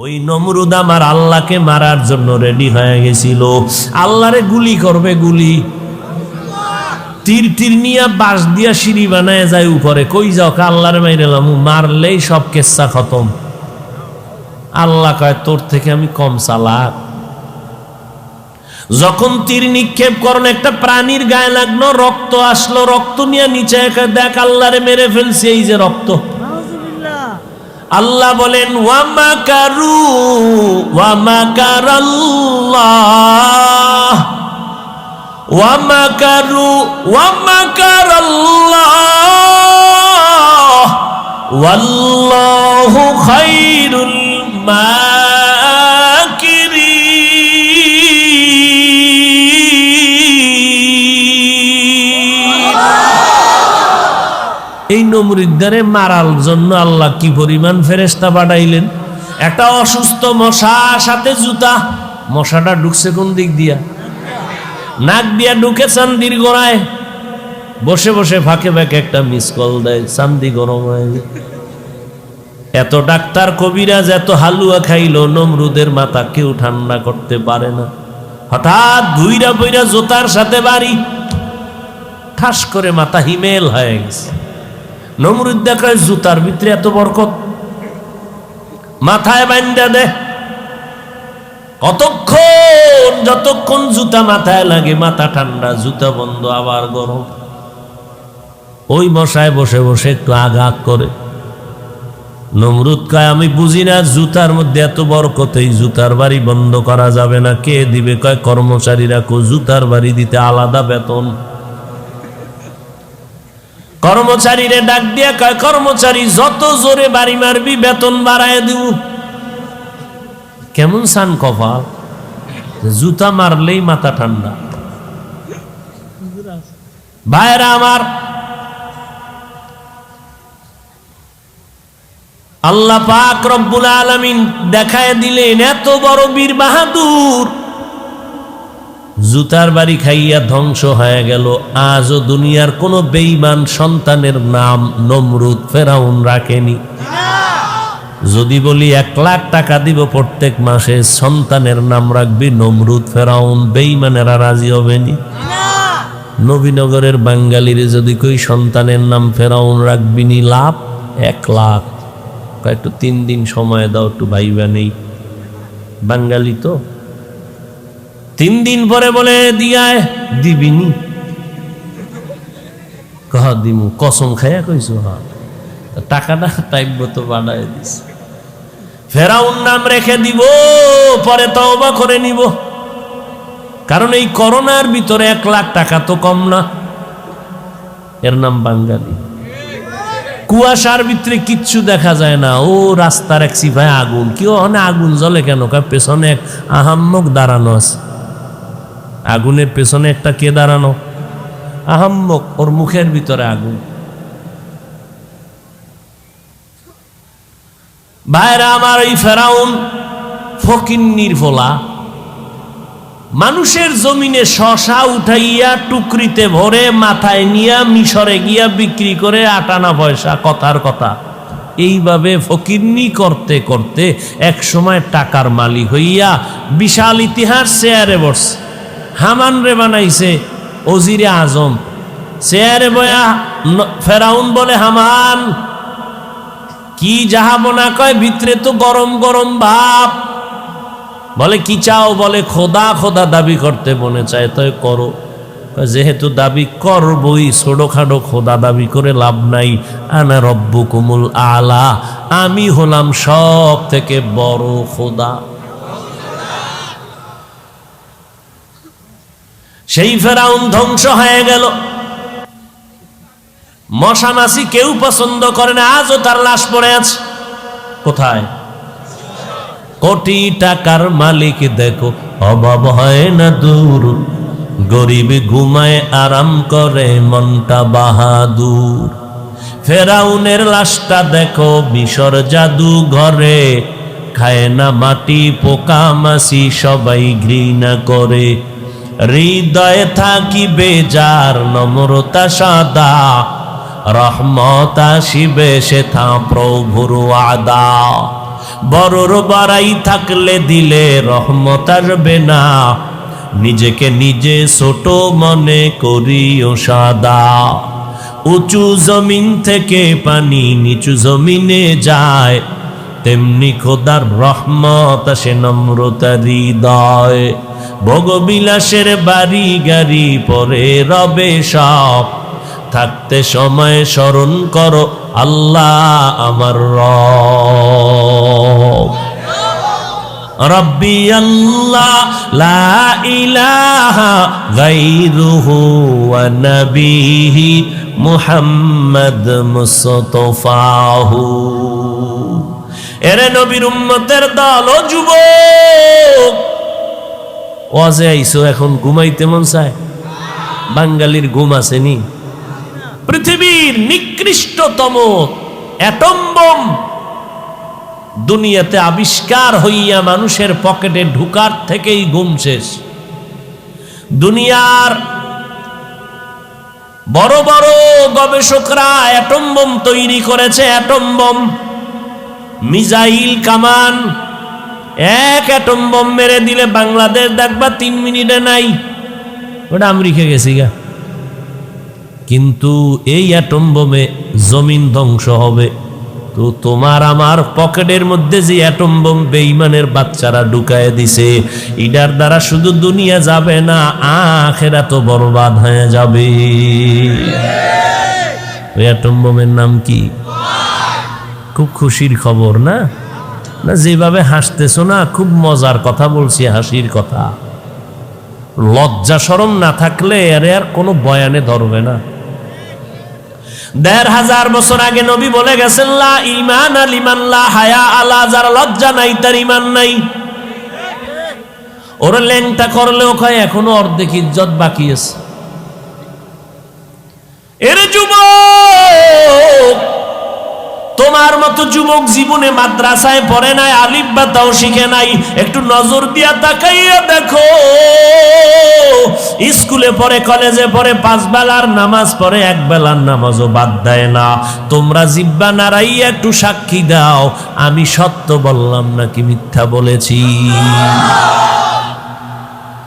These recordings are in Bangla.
ওই নমরুদ আমার আল্লাহকে মারার জন্য রেডি হয়ে গেছিল। আল্লাহরে গুলি করবে, গুলি তীর তীর নিয়ে বাঁশ দিয়া সিঁড়ি বানায় যায় উপরে। কই যাও? আল্লাহরে মাইরালাম, মারলেই সব কেচ্ছা খতম। আল্লাহ কয় তোর থেকে আমি কম চালাক। যখন তীর নিক্ষেপ করেন একটা প্রাণীর গায়ে লাগলো, রক্ত আসলো, রক্ত নিয়ে নিচে দেখ আল্লাহরে মেরে ফেলছে, এই যে রক্ত। আল্লাহ বলেন ওয়ামাকারু ওয়ামাকারাল্লাহ ওয়ামাকারু ওয়ামাকারাল্লাহ ওয়াল্লাহু খায়রুল এই নমরুদ্দারে মারার জন্য আল্লাহ কি পরিমাণ ফেরেশতা পাঠাইলেন। একটা অসুস্থ মশা, সাথে জুতা। মশাটা ঢুকছে কোন দিক দিয়া? নাক দিয়া ঢুকে চান্দির গোড়ায়। বসে বসে ফাঁকে ফাঁকে একটা মিস কল দেয়, চান্দি গরম হয়ে যায়। এত ডাক্তার কবিরাজ এত হালুয়া খাইলো, নমরুদের মাথা কেউ ঠান্ডা করতে পারে না। হঠাৎ ধুইরা বইরা জোতার সাথে বাড়ি, ঠাস করে মাথা হিমেল হয়ে গেছে। নমরুদ দেখায় জুতার ভিতরে এত বরকত, মাথায় বান্ধা দে। কতক্ষণ? যতক্ষণ জুতা মাথায় লাগে মাথা ঠান্ডা, জুতা বন্ধ, আবার গরম। ওই মশায় বসে বসে একটু আঘাত করে। নমরুদ কয় আমি বুঝি না জুতার মধ্যে এত বরকত, এই জুতার বাড়ি বন্ধ করা যাবে না। কে দিবে? কয় কর্মচারীরা। কো জুতার বাড়ি দিতে আলাদা বেতন। কর্মচারীরে ডাক দিয়া কয় কর্মচারী যত জোরে বাড়ি মারবি বেতন বাড়ায় দিব। কেমন সান কপাল, জুতা মারলেই মাথা ঠান্ডা। ভাইরা আমার, আল্লাহ পাক রব্বুল আলামিন দেখায় দিলেন এত বড় বীর বাহাদুর, জুতার বাড়ি খাইয়া ধ্বংস হয়ে গেল। আজও দুনিয়ার কোন বেঈমান সন্তানের নাম নমরুদ ফেরাউন রাখেনি। যদি বলি 1 লাখ টাকা দিব প্রত্যেক মাসে, সন্তানের নাম রাখবি নমরুদ ফেরাউন, বেঈমানেরা রাজি হবেনি। নবীনগরের বাঙালির যদি কই সন্তানের নাম ফেরাউন রাখবিনি, লাভ 1 লাখ। একটু 3 দিন সময় দাও, একটু ভাইবা নেই। বাঙালি তো 3 দিন পরে বলে দিয়ায় দিবিনি। কহ দিমু, কসম খাইয়া কইছো। হ্যাঁ, টাকাটা টাইপ তো বাড়ায় দিস। ফেরাউন নাম রেখে দিব, পরে তওবা করে নিব। কারণ এই করোনার ভিতরে 1 লাখ টাকা তো কম না। এর নাম বাঙালি। কুয়াশার ভিতরে কিচ্ছু দেখা যায় না। ও রাস্তার এক সিপায় আগুন, কেউ অনেক আগুন জ্বলে কেন? পেছনে এক আহাম্মক দাঁড়ানো আছে। আগুনের পেছনে একটা কে দাঁড়ানো? আহাম্মক, ওর মুখের ভিতরে আগুন। ভাইরা আমার, এই ফেরাউন ফকিন্নির ফোলা মানুষের জমিনে শশা উঠাইয়া টুকরিতে ভরে মাথায় নিয়া মিশরে গিয়া বিক্রি করে 8 আনা পয়সা। কথার কথা, এইভাবে ফকিন্নি করতে করতে এক সময় টাকার মালিক হইয়া বিশাল ইতিহাস চেয়ারে বসছে। হামান রে বানাইছে ওজিরে আজম। চেয়ারে বয়া ফেরাউন বলে, হামান কি যাহাবনা? কয় ভিতরে তো গরম গরম ভাব। বলে কি চাও? বলে খোদা খোদা দাবি করতে মনে চায়, তাই করো। যেহেতু দাবি করবই, ছোটখাটো খোদা দাবি করে লাভ নাই। আনা রব্বুকুমুল আলা, আমি হলাম সব থেকে বড় খোদা। সেই ফেরাউন ধ্বংস হয়ে গেল। মশা মাছি কেউ পছন্দ করে না, আজও তার লাশ পড়ে আছে। কোথায়? কোটি টাকার মালিক দেখো, অভাব হয় না দূর। গরিব ঘুমায় আরাম করে, মনটা বাহাদুর। ফেরাউনের লাশটা দেখো মিশর জাদু ঘরে, খায় না মাটি পোকা মাছি, সবাই ঘৃণা করে। হৃদয়ে থাকিবে যার নম্রতা সাদা, রহমত আসিবে সেথা প্রভুর ওয়াদা। বড়র বাড়াই থাকলে দিলে রহমত আসবে না, নিজেকে নিজে ছোট মনে করিও সাদা। উঁচু জমিন থেকে পানি নিচু জমিনে যায়, তেমনি খোদার রহমত আসে নম্রতার হৃদয়। ভোগবিলাসের বাড়ি গাড়ি পরে রবে সব, থাকতে সময় স্মরণ করো আল্লাহ আমার রব। রব্বি আল্লাহ লা ইলাহা গায়রুহু ওয়া নবিহি মুহাম্মদ মুস্তাফাহু। এরে নবীর উম্মতের দল ও যুবক, ওয়াজে আইছো এখন ঘুমাইতে মন চায়? বাঙালির ঘুম আসেনি? পৃথিবীর নিকৃষ্টতম অ্যাটম বোম দুনিয়াতে আবিষ্কার হইয়া মানুষের পকেটে ঢুকার থেকেই ঘুম শেষ। দুনিয়ার বড় বড় গবেষকরা অ্যাটম বোম তৈরি করেছে। অ্যাটম বোম, মিসাইল, কামান। এক অ্যাটম বোম মেরে দিলে বাংলাদেশ দেখবা 3 মিনিটে নাই, ওটা আমেরিকা গেছি গা। কিন্তু এই অ্যাটম বোমে জমিন ধ্বংস হবে। তো তোমার আমার পকেটের মধ্যে যে অ্যাটম বোম বেঈমানের বাচ্চারা ঢুকায় দিছে, এটার দ্বারা শুধু দুনিয়া যাবে না, আখিরাত বরবাদ হয়ে যাবে। ওই অ্যাটম বোমের নাম কি? খুব খুশির খবর না? না যেভাবে হাসতেছো না, খুব মজার কথা বলছি, হাসির কথা। লজ্জা শরম না থাকলে আর কোনো বয়ানে ধরবে না। ১৫০০ বছর আগে নবী বলে গেছেন, লা ঈমান লিমান লা হায়া আলা, যার লজ্জা নাই তার ঈমান নাই। ওরা ল্যাংটা করলেও কয় এখনো অর্ধেক ইজ্জত বাকি আছে। এর যুবক, তোমার মতো যুবক জীবনে মাদ্রাসায় পড়ে নাই, আলিফ বা তাও শিখে নাই। একটু নজর দিয়া তাকাইয়া দেখো, স্কুলে পড়ে, কলেজে পড়ে, 5 বেলার নামাজ পড়ে, 1 বেলার নামাজও বাদ দেয় না। তোমরা জিহ্বা নাড়াইয়া একটু সাক্ষী দাও, আমি সত্য বললাম নাকি মিথ্যা বলেছি।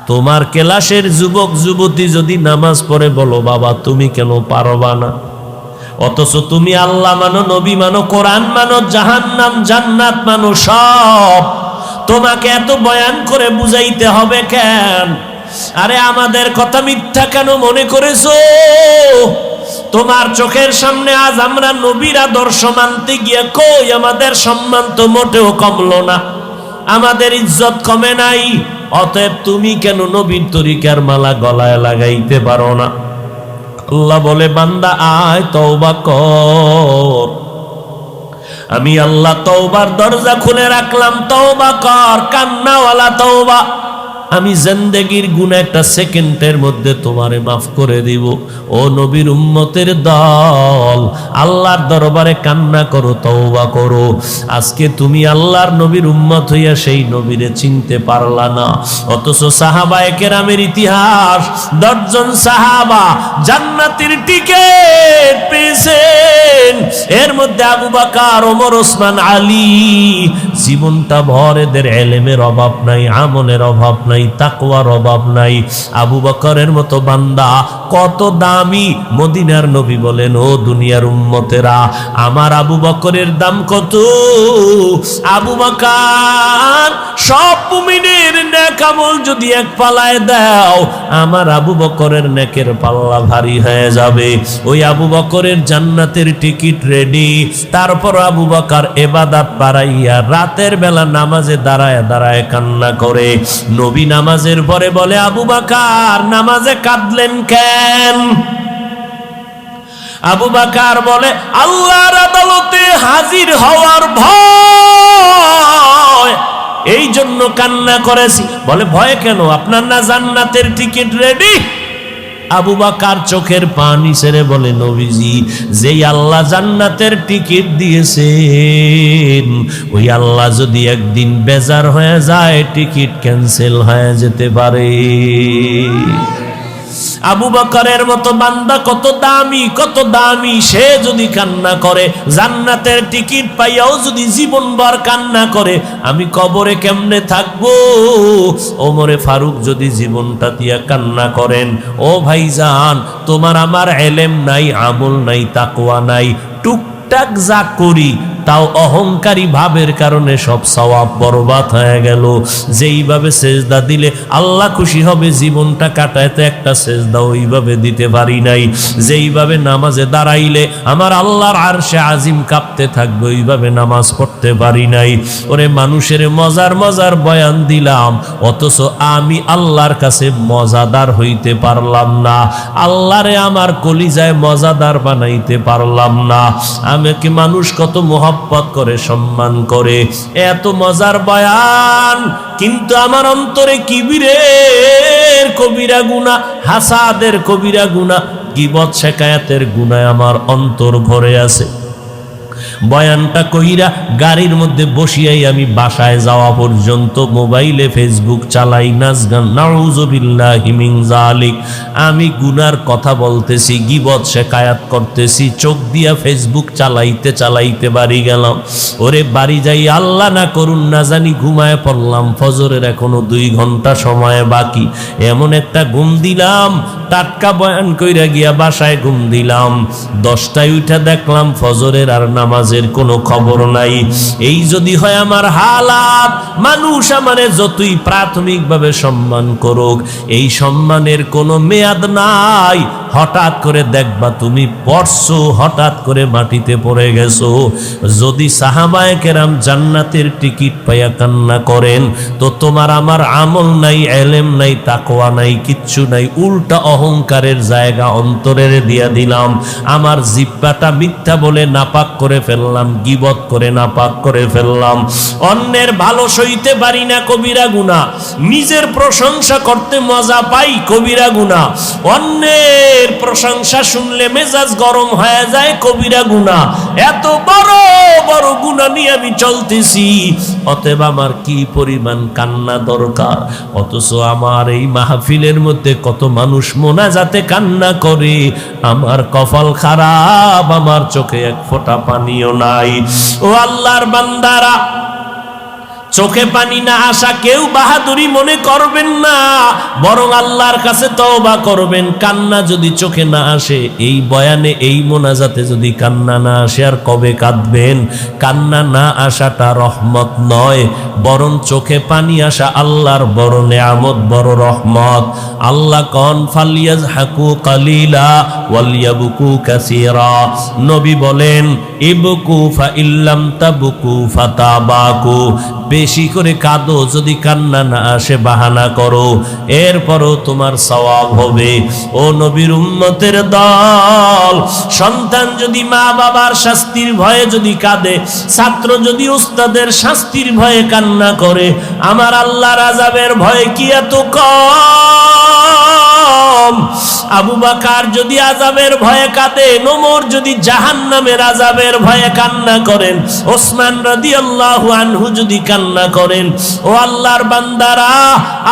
তোমার ক্লাসের যুবক যুবতী যদি নামাজ পড়ে, বলো বাবা তুমি কেন পারবা না? অথচ তুমি আল্লাহ মানো, নবী মানো, কোরআন মানো, জাহান্নাম জান্নাত মানো, সব তোমাকে এত বয়ান করে বুঝাইতে হবে কেন? আরে আমাদের কথা মিথ্যা কেন মনে করেছো? তোমার চোখের সামনে আজ আমরা নবীর আদর্শ মানতে গিয়ে কই আমাদের সম্মান তো মোটেও কমলো না, আমাদের ইজ্জত কমে নাই। অতএব তুমি কেন নবীর তরিকার মালা গলায় লাগাইতে পারো না? আল্লাহ বলে, বান্দা আয় তওবা কর। আমি আল্লাহ তওবার দরজা খুলে রাখলাম, তওবা কর, কান্নাওয়ালা তওবা। আমি জিন্দেগির গুনাহ একটা সেকেন্ডের মধ্যে তোমারে মাফ করে দিব। ও নবীর উম্মতের দল, আল্লাহর দরবারে কান্না করো, তওবা করো। আজকে তুমি আল্লাহর নবীর উম্মত হইয়া সেই নবীরে চিনতে পারলা না। অথচ সাহাবায়ে কেরামের ইতিহাস, 10 জন সাহাবা জান্নাতের টিকেট পেয়েছেন। এর মধ্যে আবু বকর, ওমর, ওসমান, আলী। জীবনটা ভর এদের ইলমের অভাব নাই, আমলের অভাব নাই, তাকওয়ার অভাব নাই। আবু বকরের মতো বান্দা কত দামি। মদিনার নবী বলেন, ও দুনিয়ার উম্মতেরা, আমার আবু বকরের দাম কত? আবু বকর সব মুমিনের নেক আমল যদি এক পাল্লায় দাও, আমার আবু বকরের নেকের পাল্লা ভারী হয়ে যাবে। ওই আবু বকরের জান্নাতের টিকিট রেডি। তারপর আবু বকর ইবাদত বাড়াইয়া রাতের বেলা নামাজে দাঁড়ায় দাঁড়ায় কান্না করে। নবী নামাজের পরে বলে, আবু বকর নামাজে কাঁদলেন কেন? আবু বকর বলে, আল্লাহর আদালতে হাজির হওয়ার ভয়, এই জন্য কান্না করেছি। বলে, ভয় কেন? আপনার না জান্নাতের টিকিট রেডি? আবু বকর চোখের পানি ছেড়ে বলে, নবীজি, যেই আল্লাহ জান্নাতের টিকিট দিয়েছেন, ওই আল্লাহ যদি একদিন বেজার হয়ে যায়, টিকিট ক্যান্সেল হয়ে যেতে পারে। আবু বকরের মতো বান্দা কত দামি, সে যদি কান্না করে, জান্নাতের টিকিট পাইয়াও যদি জীবনভর কান্না করে, আমি কবরে কেমনে থাকবো? ওমরে ফারুক যদি জীবনটা দিয়া কান্না করেন, ও ভাইজান, তোমার আমার এলেম নাই, আমল নাই, তাকওয়া নাই, টুকটাক যা করি তাও অহংকারী ভাবের কারণে সব সওয়াব বরবাদ হয়ে গেল। যেইভাবে সেজদা দিলে আল্লাহ খুশি হবে, জীবনটা কাটাইতে একটা সেজদা ওইভাবে দিতে পারি নাই। যেইভাবে নামাজে দাঁড়াইলে আমার আল্লাহর আরশে আজিম কাঁপতে থাকবে, ওইভাবে নামাজ পড়তে পারি নাই। ওরে মানুষের মজার বয়ান দিলাম, অথচ আমি আল্লাহর কাছে মজাদার হইতে পারলাম না, আল্লাহরে আমার কলিজায় মজাদার বানাইতে পারলাম না। আমাকে মানুষ কত মহব্বত করে, সম্মান করে, এত মজার বয়ান, কিন্তু আমার অন্তরে কিবিরের কবিরা গুনাহ, হাসাদের কবিরা গুনাহ, গীবত শিকায়াতের গুনাহ আমার অন্তর ভরে আছে। বয়ানটা কইরা গাড়ির মধ্যে বসিয়াই আমি বাসায় যাওয়া পর্যন্ত মোবাইলে ফেসবুক চালাই, নাচ গান, নাউযুবিল্লাহি মিন যালিক। আমি গুনার কথা বলতেছি, গীবত শিকায়াত করতেছি, চোখ দিয়া ফেসবুক চালাইতে বাড়ি গেলাম। ওরে বাড়ি যাই আল্লাহ না করুন না জানি ঘুমায় পড়লাম, ফজরের এখনো 2 ঘন্টা সময় বাকি। এমন একটা ঘুম দিলাম, টাটকা বয়ান কইরা গিয়া বাসায় ঘুম দিলাম, 10টায় উঠা দেখলাম ফজরের আর নামাজের কোনো খবর নাই। এই যদি হয় আমার হালাত, মানুষ আমারে যতই প্রাথমিকভাবে সম্মান করুক, এই সম্মানের কোনো মেয়াদ নাই। হঠাৎ করে দেখবা তুমি পড়ছো, হঠাৎ করে মাটিতে পড়ে গেছো। যদি সাহাবায়ে কেরাম জান্নাতের টিকিট পাইয়া কান্না করেন, তো তোমার আমার আমল নাই, এলেম নাই, তাকওয়া নাই, কিচ্ছু নাই, উল্টা অহংকারের জায়গা অন্তরের দিয়া দিলাম। আমার জিহ্বাটা মিথ্যা বলে নাপাক করে ফেললাম, গীবত করে নাপাক করে ফেললাম। অন্যের ভালো সইতে পারি না, কবিরা গুনাহ। নিজের প্রশংসা করতে মজা পাই, কবিরা গুনাহ। অন্যের প্রশংসা শুনলে মেজাজ গরম হয়ে যায়, কবিরা গুনাহ। এত বড় বড় গুনাহ নিয়ে আমি চলতেছি, অতএব আমার কি পরিমাণ কান্না দরকার। অথচ আমার এই মাহফিলের মধ্যে কত মানুষ মোনাজাতে কান্না করে, আমার কপাল খারাপ, আমার চোখে এক ফোঁটা পানিও নাই। ও আল্লাহর বান্দারা, চোখে পানি না আসা কেউ বাহাদুরি মনে করবেন না, বরং আল্লাহর কাছে তওবা করবেন। কান্না যদি চোখে না আসে, এই বয়ানে এই মোনাজাতে যদি কান্না না আসে, আর কবে কাঁদবেন? কান্না না আসাটা রহমত নয়, বরং চোখে পানি আসা আল্লাহর বড় নেয়ামত, বড় রহমত। আল্লাহ কন ফালিয়াজহাকু কালিলা ওয়ালিয়াবকু কাসীরা। নবী বলেন ইবকু ফা ইল্লাম তাবকু ফাতাবাকু। বেশি করে কাঁদো, যদি কান্না না আসে বাহানা করো, এরপরও তোমার সওয়াব হবে। ও নবীর উম্মতের দল, সন্তান যদি মা বাবার শাস্তির ভয়ে যদি কাঁদে, ছাত্র যদি উস্তাদের শাস্তির ভয়ে কান্না করে, আমার আল্লাহর আযাবের ভয় কি এত কম? আবু বকর যদি আযাবের ভয়ে কাঁদে, ওমর যদি জাহান্নামের আযাবের ভয়ে কান্না করেন, ওসমান রাদিয়াল্লাহু আনহু যদি কান্না করেন, ও আল্লাহর বান্দারা,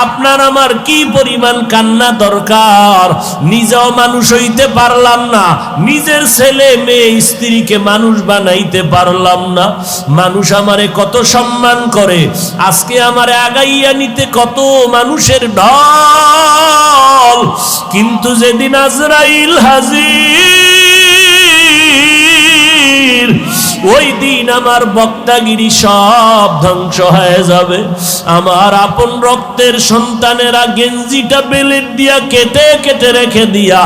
আপনার আমার কি পরিমাণ কান্না দরকার। নিজেও মানুষ হইতে পারলাম না, নিজের ছেলে মেয়ে স্ত্রীকে মানুষ বানাইতে পারলাম না। মানুষ আমারে কত সম্মান করে, আজকে আমারে আগাইয়া নিতে কত মানুষের ঢল, কিন্তু যেদিন আজরাইল হাজির, ওই দিন আমার বক্তাগিরি সব ধ্বংস হয়ে যাবে। আমার আপন রক্তের সন্তানেরা গেঞ্জিটা বেলেট দিয়া কেটে কেটে রেখে দিয়া,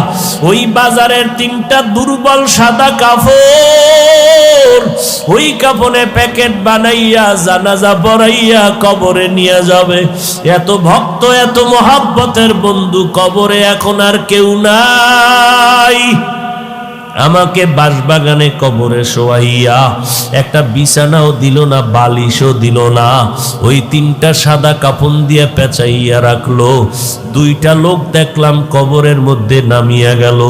ওই বাজারের 3টা দুর্বল সাদা কাপড়, ওই কাপড়ে প্যাকেট বানাইয়া জানাজা পড়াইয়া কবরে নিয়ে যাবে। এত ভক্ত, এত মহব্বতের বন্ধু কবরে এখন আর কেউ নাই। আমাকে বাঁশবাগানে কবরে শোয়াইয়া একটা বিছানাও দিল না, বালিশও দিল না, ওই 3টা সাদা কাফন দিয়ে পেঁচাইয়া রাখলো। 2টা লোক দেখলাম কবরের মধ্যে নামিয়া গেল,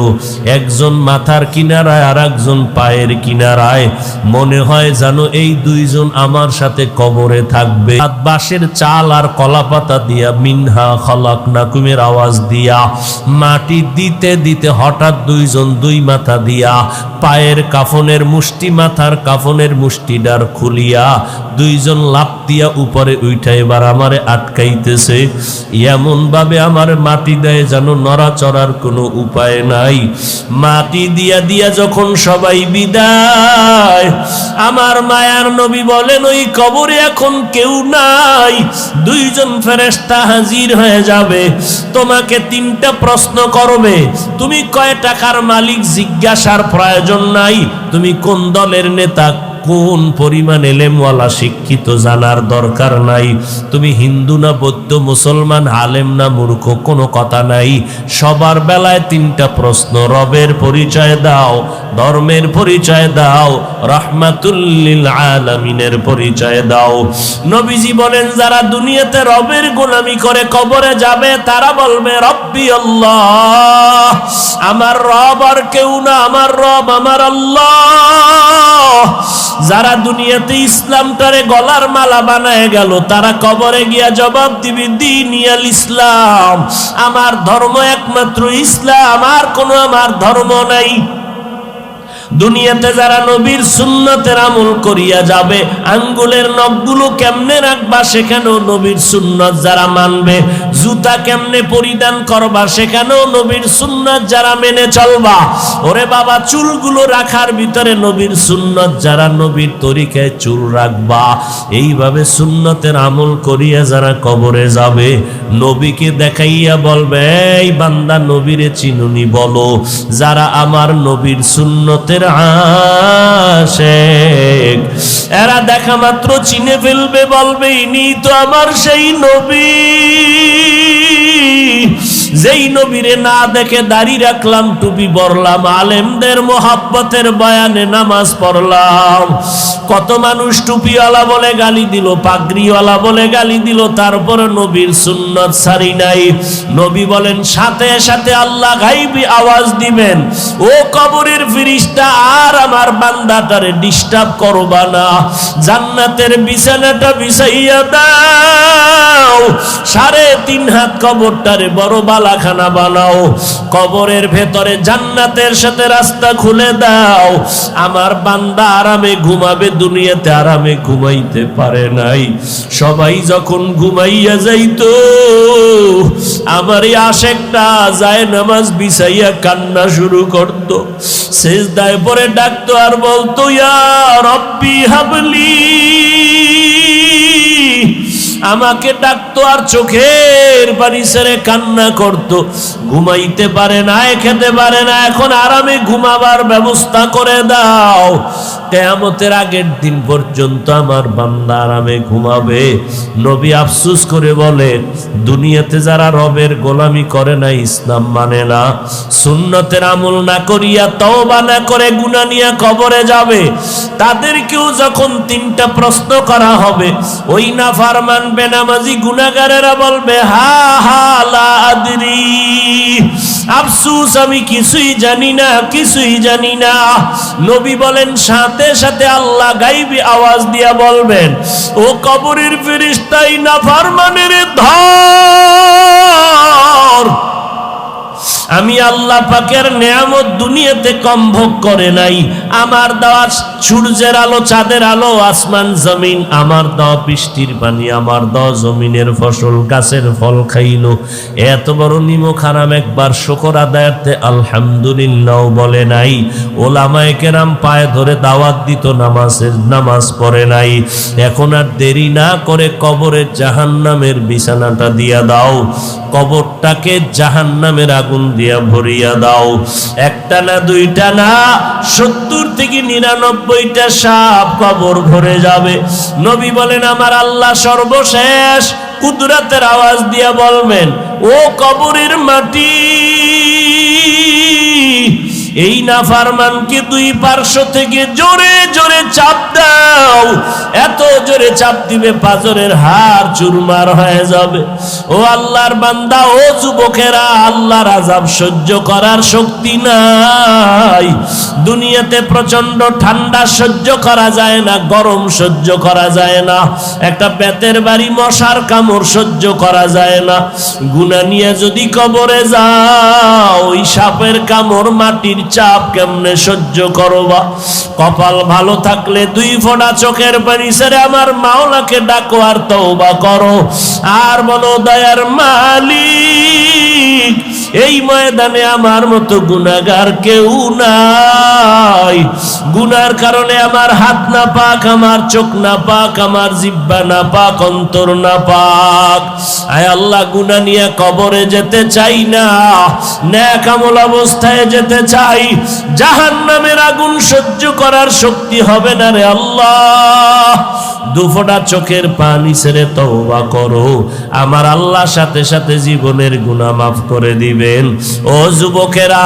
একজন মাথার কিনারায় আর একজন পায়ের কিনারায়। মনে হয় জানো এই 2জন আমার সাথে কবরে থাকবে। বাঁশের চাল আর কলা পাতা দিয়া মিনহা খালাকনাকুমের আওয়াজ দিয়া মাটি দিতে দিতে হঠাৎ 2জন 2 মাথা দিয়া পায়ের কাফনের মুষ্টি, মাথার কাফনের মুষ্টিদার খুলিয়া 2জন লাফ দিয়া উপরে উঠা এবার আমারে আটকাইতেছে। এমন ভাবে আমার মাটি দেয় যেন নড়াচড়ার কোনো উপায় নাই। মাটি দিয়া দিয়া যখন সবাই বিদায়, আমার মায়ার নবী বলেন ওই কবরে এখন কেউ নাই, 2জন ফেরেশতা হাজির হয়ে যাবে, তোমাকে 3টা প্রশ্ন করবে। তুমি কয় টাকার মালিক জিজ্ঞাসার প্রয়োজন নাই, তুমি কোন দলের নেতা, কোন পরিমাণ এলেমওয়ালা শিক্ষিত জানার দরকার নাই, তুমি হিন্দু না বৌদ্ধ, মুসলমান, আলেম না মূর্খ, কোনো কথা নাই। সবার বেলায় 3টা প্রশ্ন, রবের পরিচয় দাও, ধর্মের পরিচয় দাও, রাহমাতুল লিল আলামিনের পরিচয় দাও। নবীজি বলেন যারা দুনিয়াতে রবের গোলামি করে কবরে যাবে তারা বলবে রব্বি আল্লাহ, আমার রব আর কেউ না, আমার রব আমার আল্লাহ। যারা দুনিয়াতে ইসলামটারে গলার মালা বানায় গেল তারা কবরে গিয়া জবাব দিবে দীনিয়াল ইসলাম, আমার ধর্ম একমাত্র ইসলাম, আর কোনো আমার ধর্ম নাই। দুনিয়াতে যারা নবীর সুন্নতের আমল করিয়া যাবে, আঙ্গুলের নখগুলো কেমনে রাখবা সেখানেও নবীর সুন্নত যারা মানবে, জুতা কেমনে পরিধান করবা সেখানেও নবীর সুন্নত যারা মেনে চলবা, ওরে বাবা চুলগুলো রাখার ভিতরে নবীর সুন্নত যারা, নবীর তরিকায় চুল রাখবা, এইভাবে সুন্নতের আমল করিয়া যারা কবরে যাবে, নবীকে দেখাইয়া বলবে এই বান্দা নবীরে চিনুনি বলো। যারা আমার নবীর সুন্নতের আশেক এরা দেখা মাত্র চিনে ফেলবে, বলবে ইনি তো আমার সেই নবী যেই নবীরে না দেখে দাড়ি রাখলাম, টুপি পরলাম, আলেমদের মোহাব্বতের বয়ানে নামাজ পড়লাম। কত মানুষ টুপিওয়ালা বলে গালি দিল, পাগড়িওয়ালা বলে গালি দিল, তারপরে নবীর সুন্নত ছাড়ি নাই। নবী বলেন সাথে সাথে আল্লাহ গাইবি আওয়াজ দিবেন, ও কবরের ফেরেশতা আর আমার বান্দাটারে ডিস্টার্ব করবা না, জান্নাতের বিছানাটা বিছাইয়া দাও, 3.5 হাত কবরটারে বড় বালাখানা বানাও, কবরের ভেতরে জান্নাতের সাথে রাস্তা খুলে দাও, আমার বান্দা আরামে ঘুমাবে, দুনিয়াতে আরামে ঘুমাইতে পারে নাই। সবাই যখন ঘুমাইয়া যাইতো আমার এই আশেকটা যায় নামাজ বিছাইয়া কান্না শুরু করত, সিজদায় পড়ে ডাকতো আর বলতো ইয়া রব্বি হাবলি, আমাকে ডাকতো আর চোখের পানি ছেড়ে কান্না করত। ঘুমাইতে পারে না, খেতে পারে না, এখন আরামে ঘুমাবার ব্যবস্থা করে দাও, কিয়ামতের আগের দিন পর্যন্ত আমার বান্দা আরামে ঘুমাবে। নবী আফসোস করে বলে দুনিয়াতে যারা রবের গোলামি করে না, ইসলাম মানে না, সুন্নতের আমল না করিয়া তওবা না করে গুনাহ নিয়ে কবরে যাবে, তাদেরকেও যখন 3টা প্রশ্ন করা হবে, ওই নাফরমান বেনামাজি গুনাহগারেরা বলবে হা হা লা আদরি, আফসোস আমি কিছুই জানি না, কিছুই জানি না। নবী বলেন সাথে সাথে আল্লাহ গাইবি আওয়াজ দিয়া বলবেন, ও কবরের ফেরেশতা নাফরমানের ধর, আমি আল্লাহ পাকের নেয়ামত দুনিয়াতে কম ভোগ করে নাই, আমার দেওয়া সূর্যের আলো, চাঁদের আলো, আসমান জমিন, আমার দেওয়া বৃষ্টির পানি, আমার দেওয়া জমিনের ফসল, গাছের ফল খাইলো, এত বড় নিমক হারাম একবার শুকর আদায়ার্থে আলহামদুলিল্লাহ বলে নাই, ওলামায়ে কেরাম পায়ে ধরে দাওয়াত দিত, নামাজ পড়ে নাই। এখন আর দেরি না করে কবরের জাহান্নামের বিছানাটা দিয়া দাও, কবরটাকে জাহান্নামের আগুন দিয়া ভরিয়া দাও, একটা না দুইটা না 70 থেকে 99টা সাপ কবর ভরে যাবে। নবী বলেন আমার আল্লাহ সর্বশেষ কুদরতের আওয়াজ দিয়া বলবেন, ও কবরের মাটি, এই নাফরমানকে দুই পার্শ্ব থেকে জোরে জোরে চাপ দাও, এত জোরে চাপ দিবে পাঁজরের হাড় চুরমার হয়ে যাবে। ও আল্লাহর বান্দা, ও যুবকেরা, আল্লাহর আযাব সহ্য করার শক্তি নাই। দুনিয়াতে প্রচন্ড ঠান্ডা সহ্য করা যায় না, গরম সহ্য করা যায় না, একটা বেতের বাড়ি মশার কামড় সহ্য করা যায় না। গুনাহ নিয়ে যদি কবরে যাও, ওই সাপের কামড়, মাটির চাপ কেমনে সহ্য করবা? কপাল ভালো থাকলে দুই ফোঁটা চোখের পানি ছেড়ে আমার মাওলাকে ডাকো আর তওবা করো, আর বলো, দয়ার মালিক, এই ময়দানে আমার মতো গুনাহগার কেউ নাই। গুনার কারণে আমার হাত না পাক, আমার চোখ না পাক, আমার জিহ্বা না পাক, অন্তর না পাক। আয় আল্লাহ, গুনাহ নিয়ে কবরে যেতে চাই না, নেক আমল অবস্থায় যেতে চাই। জাহান্নামের আগুন সহ্য করার শক্তি হবে না রে আল্লাহ। দুফোঁটা চোখের পানি ছেড়ে তওবা করো, আমার আল্লাহ সাথে সাথে জীবনের গুনাহ মাফ করে দিবেন। ও যুবকেরা,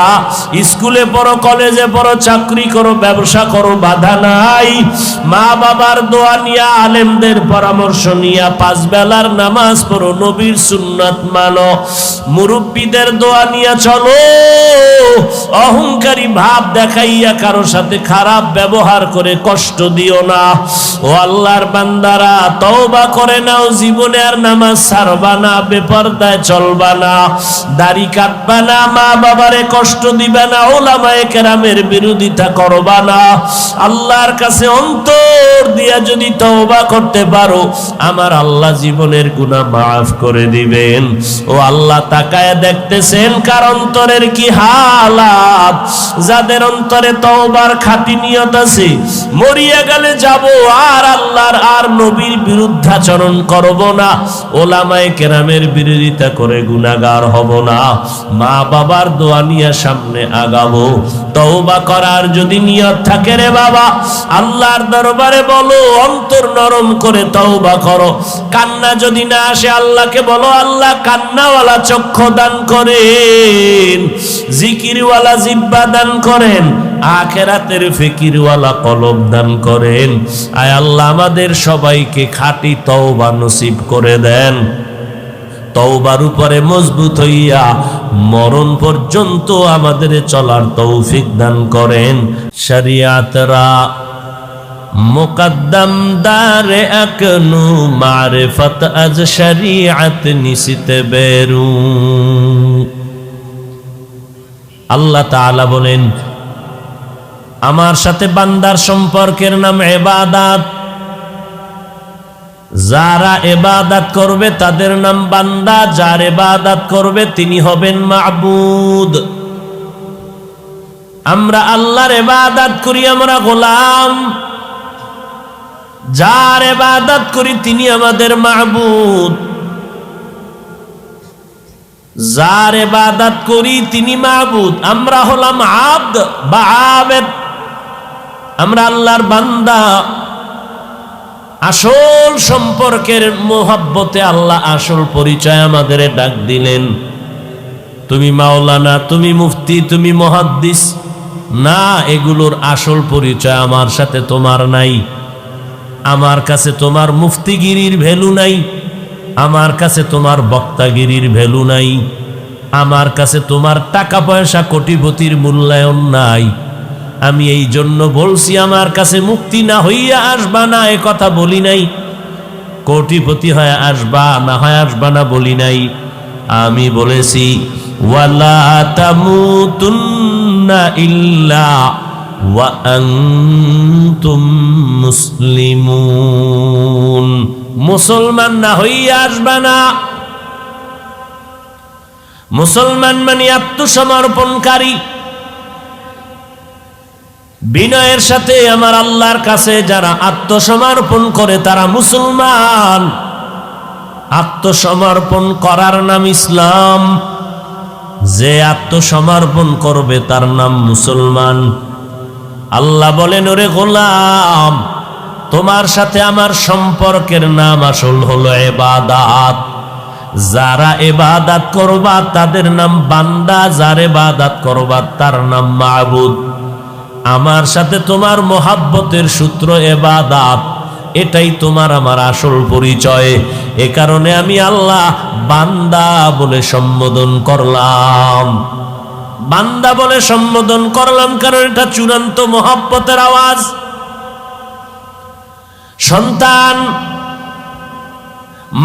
স্কুলে পড়ো, কলেজে পড়ো, চাকরি করো, ব্যবসা করো, বাধা নাই। মা বাবার দোয়া নিয়া, আলেমদের পরামর্শ নিয়া পাঁচ বেলার নামাজ পড়ো, নবীর সুন্নাত মানো, মুরব্বীদের দোয়া নিয়া চলো। অহংকারী ভাব দেখাইয়া কারো সাথে খারাপ ব্যবহার করে কষ্ট দিও না। ও আল্লাহর বান্দারা, তওবা করে নাও, জীবনে আর নামাজ ছাড়বা না, বেপরদায় চলবা না, দাড়ি কাটবা না, মা বাবারে কষ্ট দিবা না, ওলামায়ে কেরামের বিরোধিতা করবা না। আল্লাহর কাছে অন্তর দিয়া যদি তওবা করতে পারো, আমার আল্লাহ জীবনের গুনাহ মাফ করে দিবেন। ও আল্লাহ তাকায় দেখতেছেন কার অন্তরের কি হালাত। যাদের অন্তরে তওবার খাঁটি নিয়ত আছে, মরিয়া গেলে যাব আর আল্লাহর আর নবীর বিরুদ্ধাচরণ করব না, ওলামায়ে কেরামের বিরোধিতা করে গুনাহগার হব না, মা বাবার দোয়া নিয়ে সামনে আগাবো। তওবা করার যদি নিয়ত থাকে রে বাবা, আল্লাহর দরবারে বলো, অন্তর নরম করে তওবা করো। কান্না যদি না আসে, আল্লাহকে বলো, আল্লাহ কান্নাওয়ালা চক্ষু দান করেন, জিকিরওয়ালা জিহ্বা দান করেন, আখিরাতের ফিকিরওয়ালা কলব দান করেন। আয় আল্লাহ, আমাদের সবাইকে খাঁটি তওবা নসিব করে দেন। তওবার উপরে মজবুত হইয়া মরণ পর্যন্ত আমাদের চলার তৌফিক দান করেন। শরিয়াতরা মুকদ্দম দারে আকনু, মারিফত আজ শরিয়ত নিসিতে বেরু। আল্লাহ তাআলা বলেন, আমার সাথে বান্দার সম্পর্কের নাম ইবাদত। যারা ইবাদত করবে তাদের নাম বান্দা, যার ইবাদত করবে তিনি হবেন মাবুদ। আমরা আল্লাহর ইবাদত করি, আমরা গোলাম। যার ইবাদত করি তিনি আমাদের মাবুদ। যার ইবাদত করি তিনি মাবুদ, আমরা হলাম আব্দ বা আবেদ, আমরা আল্লাহর বান্দা। আসল সম্পর্কের মোহাব্বতে আল্লাহ আসল পরিচয় আমাদের ডাক দিলেন। তুমি মাওলানা, তুমি মুফতি, তুমি মুহাদ্দিস না, এগুলোর আসল পরিচয় আমার সাথে তোমার নাই। আমার কাছে তোমার মুফতিগিরির ভ্যালু নাই, আমার কাছে তোমার বক্তাগিরির ভ্যালু নাই, আমার কাছে তোমার টাকা পয়সা কোটিপতির মূল্যায়ন নাই। আমি এই জন্য বলছি, আমার কাছে মুক্তি না হইয়া আসবা না, এ কথা বলি নাই। কোটিপতি হয়ে আসবা না হয় আসবা না বলি নাই। আমি বলেছি, ওয়ালা তামুতুন্না ইল্লা ওয়া আনতুম মুসলিমুন। মুসলমান না হইয়া আসবা না। মুসলমান মানে আত্মসমর্পণকারী। বিনয়ের সাথে আমার আল্লাহর কাছে যারা আত্মসমর্পণ করে তারা মুসলমান। আত্মসমর্পণ করার নাম ইসলাম, যে আত্মসমর্পণ করবে তার নাম মুসলমান। আল্লাহ বলেন, ওরে গোলাম, তোমার সাথে আমার সম্পর্কের নাম আসল হলো ইবাদত। যারা ইবাদত করবা তাদের নাম বান্দা, যার ইবাদত করবা তার নাম মাবুদ। আমার সাথে তোমার মোহাব্বতের সূত্র ইবাদত, এটাই তোমার আমার আসল পরিচয়। এ কারণে আমি আল্লাহ বান্দা বলে সম্বোধন করলাম। বান্দা বলে সম্বোধন করলাম কারণ এটা চূড়ান্ত মোহাব্বতের আওয়াজ। সন্তান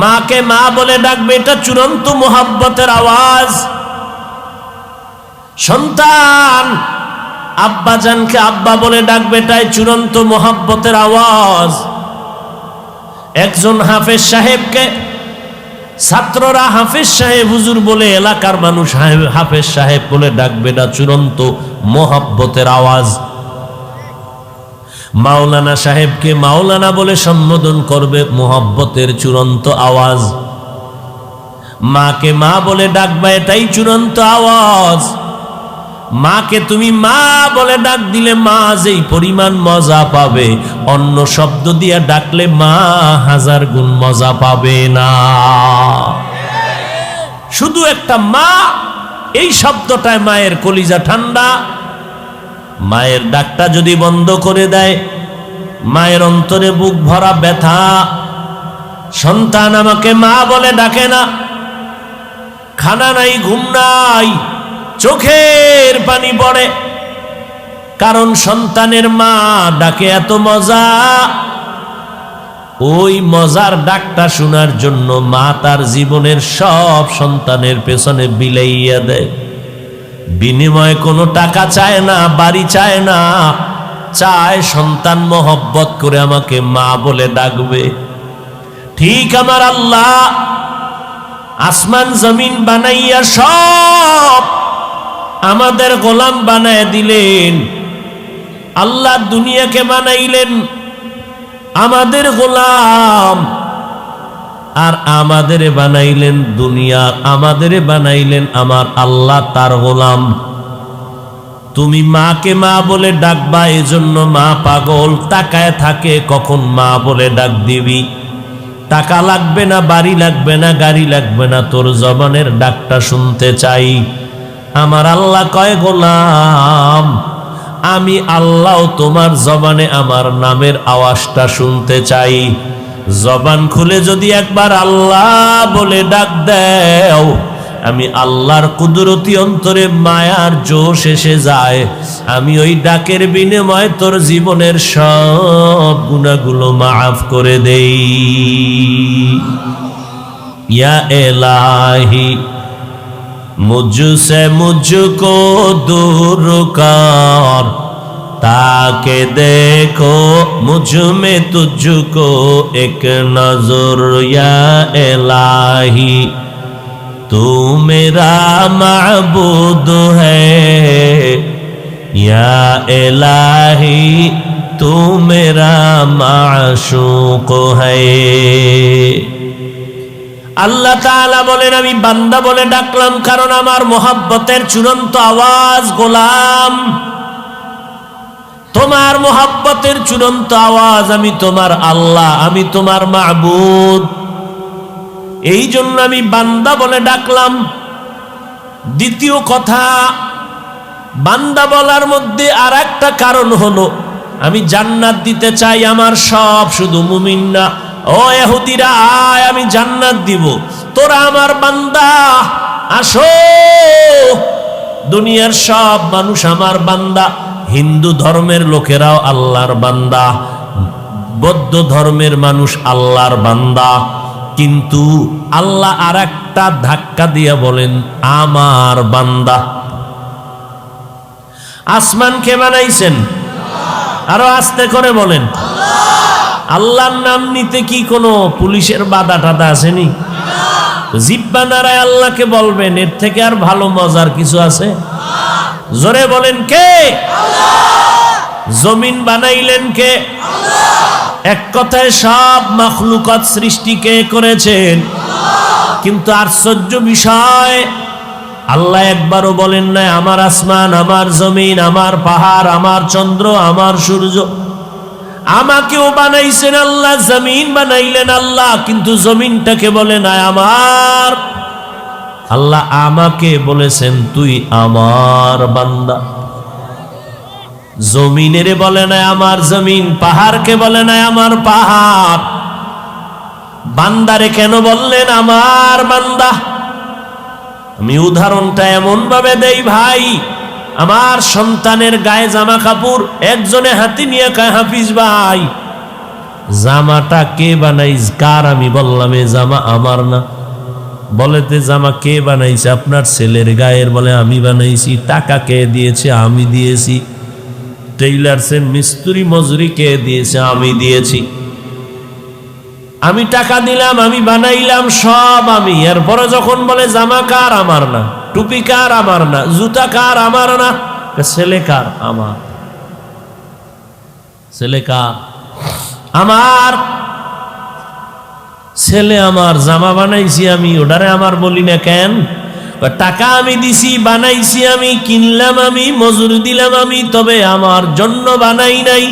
মাকে মা বলে ডাকবে, এটা চূড়ান্ত মোহাব্বতের আওয়াজ। সন্তান আব্বাজানকে আব্বা বলে ডাকবে, এটাই চূড়ান্ত মোহাব্বতের আওয়াজ। একজন হাফেজ সাহেবকে ছাত্ররা হাফেজ সাহেব হুজুর বলে, এলাকার মানুষ হাফেজ সাহেব বলে ডাকবে, এটা চূড়ান্ত মোহাব্বতের আওয়াজ। মাওলানা সাহেবকে মাওলানা বলে সম্বোধন করবে, মোহাব্বতের চূড়ান্ত আওয়াজ। মাকে মা বলে ডাকবা, এটাই চূড়ান্ত আওয়াজ। মাকে তুমি মা বলে ডাক দিলে মা যেই পরিমাণ মজা পাবে, অন্য শব্দ দিয়ে ডাকলে মা 1000 গুণ মজা পাবে না। শুধু একটা মা, এই শব্দটায় মায়ের কলিজা ঠান্ডা। মায়ের ডাকটা যদি বন্ধ করে দেয়, মায়ের অন্তরে বুক ভরা ব্যথা। সন্তান আমাকে মা বলে ডাকে না, খানা নাই, ঘুম নাই, চোখের পানি পড়ে, কারণ সন্তানের মা ডাকে এত মজা। ওই মজার ডাকটা শোনার জন্য মা তার জীবনের সব সন্তানের পেছনে বিলাইয়া দেয়। বিনিময়ে কোনো টাকা চায় না, বাড়ি চায় না, চায় সন্তান মোহব্বত করে আমাকে মা বলে ডাকবে। ঠিক আমার আল্লাহ আসমান জমিন বানাইয়া সব আমাদের গোলাম বানায় দিলেন। আল্লাহ দুনিয়াকে বানাইলেন আমাদের গোলাম, আর আমাদের বানাইলেন দুনিয়া, আমাদের বানাইলেন আমার আল্লাহ তার গোলাম। তুমি মাকে মা বলে ডাকবা, এজন্য মা পাগল, তাকায় থাকে কখন মা বলে ডাক দিবি। টাকা লাগবে না, বাড়ি লাগবে না, গাড়ি লাগবে না, তোর জবানের ডাকটা শুনতে চাই। আমার আল্লাহ কয়, গোলাম আমি আল্লাহ তোমার জবানে আমার নামের আওয়াজটা শুনতে চাই। জবান খুলে যদি একবার আল্লাহ বলে ডাক দেও, আমি আল্লাহর কুদরতি অন্তরে মায়ার জোশ এসে যায়। আমি ওই ডাকের বিনিময়ে তোর জীবনের সব গুনাহগুলো মাফ করে দেই। ইয়া ইলাহি मुझसे मुझको दूर कर, ताके देखो मुझ में तुझको एक नजर। या इलाही तू मेरा माबूद है, या इलाही तू मेरा माशूक है। আল্লাহ তাআলা বলেন, আমি বান্দা বলে ডাকলাম কারণ আমার মোহাব্বতের চূড়ান্ত আওয়াজ গোলাম। তোমার মোহাব্বতের চূড়ান্ত আওয়াজ আমি তোমার আল্লাহ, আমি তোমার মাবুদ। এই জন্য আমি বান্দা বলে ডাকলাম। দ্বিতীয় কথা, বান্দা বলার মধ্যে আর একটা কারণ হলো, আমি জান্নাত দিতে চাই আমার সব, শুধু মুমিন না। ও ইহুদিরা আয়, আমি জান্নাত দিব, তোরা আমার বান্দা, আসো। দুনিয়ার সব মানুষ আমার বান্দা। হিন্দু ধর্মের লোকেরাও আল্লাহর বান্দা, বৌদ্ধ ধর্মের মানুষ আল্লাহর বান্দা। কিন্তু আল্লাহ আর একটা ধাক্কা দিয়া বলেন আমার বান্দা। আসমান কে বানাইছেন? আরো আস্তে করে বলেন। আল্লাহর নাম নিতে কি কোনো পুলিশের বাধা টাধা আসেনি? জিব্বা নাড়ায় আল্লাহকে বলবেন, এর থেকে আর ভালো মজার কিছু আছে? জোরে বলেন কে? জমিন বানাইলেন কে? এক কথায় সব মাখলুকাত সৃষ্টি কে করেছেন? কিন্তু আশ্চর্য বিষয়, আল্লাহ একবারও বলেন না আমার আসমান, আমার জমিন, আমার পাহাড়, আমার চন্দ্র, আমার সূর্য। আমাকেও বানাইছেন আল্লাহ, জমিন বানাইলেন আল্লাহ, কিন্তু জমিনটাকে বলে না আমার। আল্লাহ আমাকে বলেছেন তুই আমার বান্দা। জমিনের বলে না আমার জমিন, পাহাড়কে বলে না আমার পাহাড়। বান্দারে কেন বললেন আমার বান্দা? আমি উদাহরণটা এমন ভাবে দেই ভাই, আমার সন্তানের গায়ে জামা কাপড় একজনে হাতে নিয়ে কয় হাফিজ ভাই জামাটা কে বানাইস কার? আমি বললাম এ জামা আমার না। বলেতে জামা কে বানাইছে? আপনার ছেলের গায়ের। বলে আমি বানাইছি। টাকা কে দিয়েছে? আমি দিয়েছি। টেইলার সে মিস্ত্রি মজুরি কে দিয়েছে? আমি দিয়েছি। আমি টাকা দিলাম, আমি বানাইলাম, সব আমি। এরপরে যখন বলে জামা কার? আমার না। টুপি কার? আমার না। জুতা কার? আমার না। ছেলে কার? আমার। ছেলে কার? আমার। ছেলে আমার, জামা বানাইছি আমি, ওটারে আমার বলি না কেন? টাকা আমি দিছি, বানাইছি আমি, কিনলাম আমি, মজুরি দিলাম আমি, তবে আমার জন্য বানাই নাই।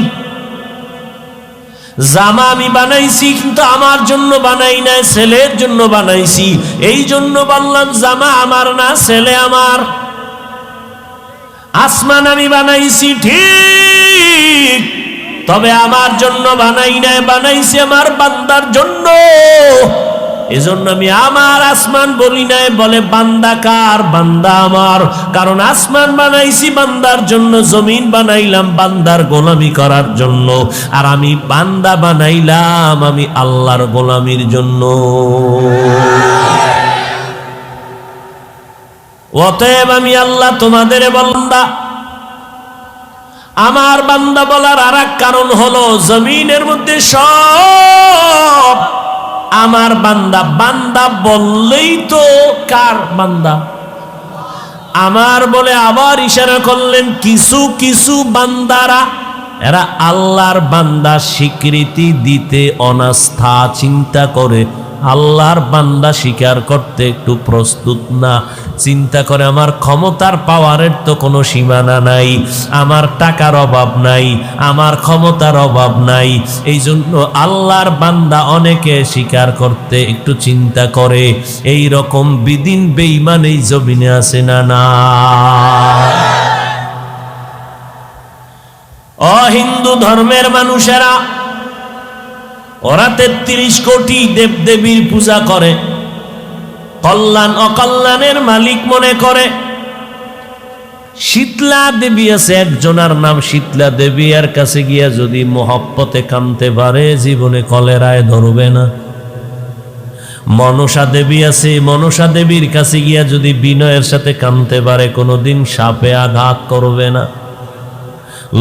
জামা আমি বানাইছি কিন্তু আমার জন্য বানাই নাই, ছেলের জন্য বানাইছি। এই জন্য বললাম জামা আমার না, ছেলে আমার। আসমান আমি বানাইছি ঠিক, তবে আমার জন্য বানাই নাই, বানাইছি আমার বান্দার জন্য। এজন্য আমি আমার আসমান বলি নাই। বলে বান্দা কার? বান্দা আমার। কারণ আসমান বানাইছি বান্দার জন্য, জমিন বানাইলাম বান্দার গোলামি করার জন্য, আর আমি বান্দা বানাইলাম আমি আল্লাহর গোলামির জন্য। অতএব আমি আল্লাহ তোমাদের বান্দা। আমার বান্দা বলার আর এক কারণ হলো, জমিনের মধ্যে সব আমার বান্দা। বান্দা বললেই তো কার? বান্দা আমার বলে আবার ইশারা করলেন কিছু কিছু বান্দারা, এরা আল্লাহর বান্দা স্বীকৃতি দিতে অনাস্থা, চিন্তা করে আল্লাহর বান্দা স্বীকার করতে একটু প্রস্তুত না। চিন্তা করে আমার ক্ষমতার পাওয়ারের তো কোনো সীমানা নাই, আমার টাকার অভাব নাই, আমার ক্ষমতার অভাব নাই। এই জন্য আল্লাহর বান্দা অনেকে স্বীকার করতে একটু চিন্তা করে। এই রকম বিদিন বেঈমান এই জমিনে আছে না? না। অহিন্দু ধর্মের মানুষেরা, ওরা 33 কোটি দেবদেবীর পূজা করে, কল্যাণ অকল্যাণের মালিক মনে করে। শীতলা দেবী আছে একজনার নাম শীতলা দেবী, এর কাছে গিয়া যদি মহব্বতে কামতে পারে জীবনে কলেরায় ধরবে না। মনসা দেবী আছে, মনসা দেবীর কাছে গিয়া যদি বিনয়ের সাথে কামতে পারে কোনোদিন সাপে আঘাত করবে না।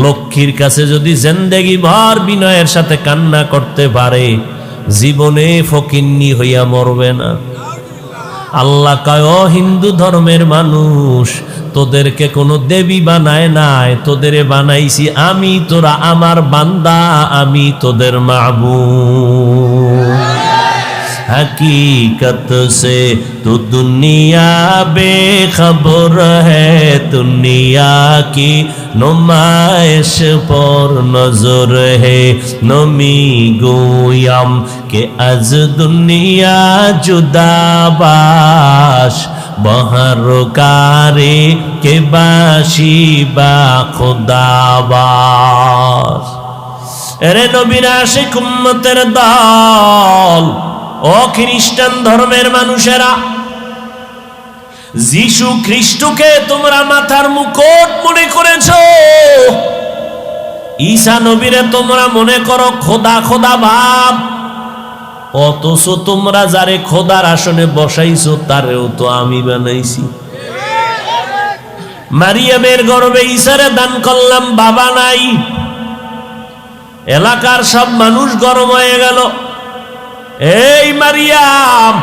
লক্ষ্মীর কাছে যদি জিন্দেগি ভর বিনয়ের সাথে কান্না করতে পারে জীবনে ফকিন্নি হইয়া মরবে না। আল্লাহ কয় ও হিন্দু ধর্মের মানুষ, তোদেরকে কোনো দেবী বানায় নাই, তোদের বানাইছি আমি, তোরা আমার বান্দা, আমি তোদের মাবুদ। हकीकत से तो दुनिया बेखबर है, दुनिया की नुमाइश पर नजर है। नमी गोयम के अज दुनिया जुदाबाश, बहरकारे के बाशी बा खुदाबाश। एरे नबीरा आशिक उम्मतेर दल, ও খ্রিস্টান ধর্মের মানুষেরা, যিশু খ্রিস্টকে তোমরা মাথার মুকুট মনে করেছো, ঈসা নবীরে তোমরা মনে করো খোদা খোদা ভাব, অথচ তোমরা যারে খোদার আসনে বসাইছো তারেও তো আমি বানাইছি। মারিয়ামের গর্ভে ঈসারে দান করলাম, বাবা নাই। এলাকার সব মানুষ গরম হয়ে গেল, এই মারিয়াম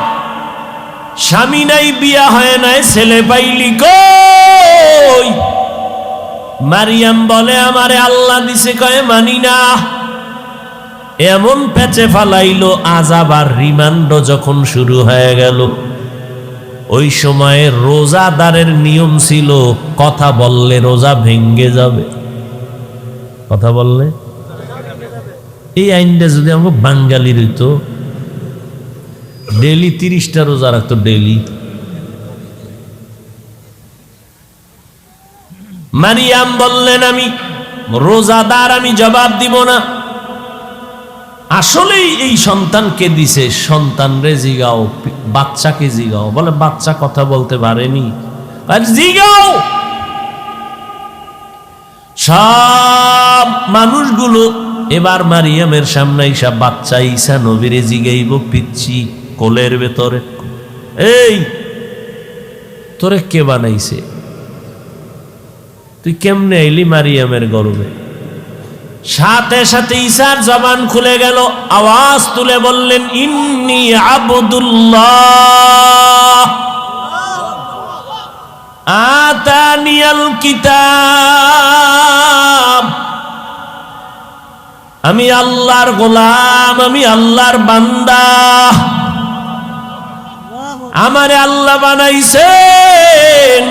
স্বামী নাই, বিয়া হয় নাই, ছেলে পাইলি কই? মারিয়াম বলে আমারে আল্লাহ দিছে, কয় মানি না। এমন পেঁচে ফালাইলো, আযাব আর রিমান্ড যখন শুরু হয়ে গেল, ওই সময়ে রোজাদারের নিয়ম ছিল কথা বললে রোজা ভেঙ্গে যাবে। কথা বললে এই আইনটা যদি আমাকে বাঙালির হইতো, ডেলি 30টা রোজা রাখতো ডেলি। মারিয়াম বললেন, আমি রোজাদার, আমি জবাব দিব না। আসলেই এই সন্তানকে দিছে, সন্তানরে জিগাও, বাচ্চাকে জিগাও। বলে বাচ্চা কথা বলতে পারেনি, জিগাও। সব মানুষগুলো এবার মারিয়ামের সামনে ঈসা, বাচ্চা ঈসা নবীরে জিগাইব পিচ্ছি কোলের ভেতরে, এই তোরে কে বানাইছে, তুই কেমনে এলি মারিয়ামের গর্ভে? সাথে সাথে ঈসার জবান খুলে গেল, আওয়াজ তুলে বললেন, ইন্নী আবদুল্লাহ আতানিয়াল কিতাব, আমি আল্লাহর গোলাম, আমি আল্লাহর বান্দা, আমারে আল্লাহ বানাইছেন।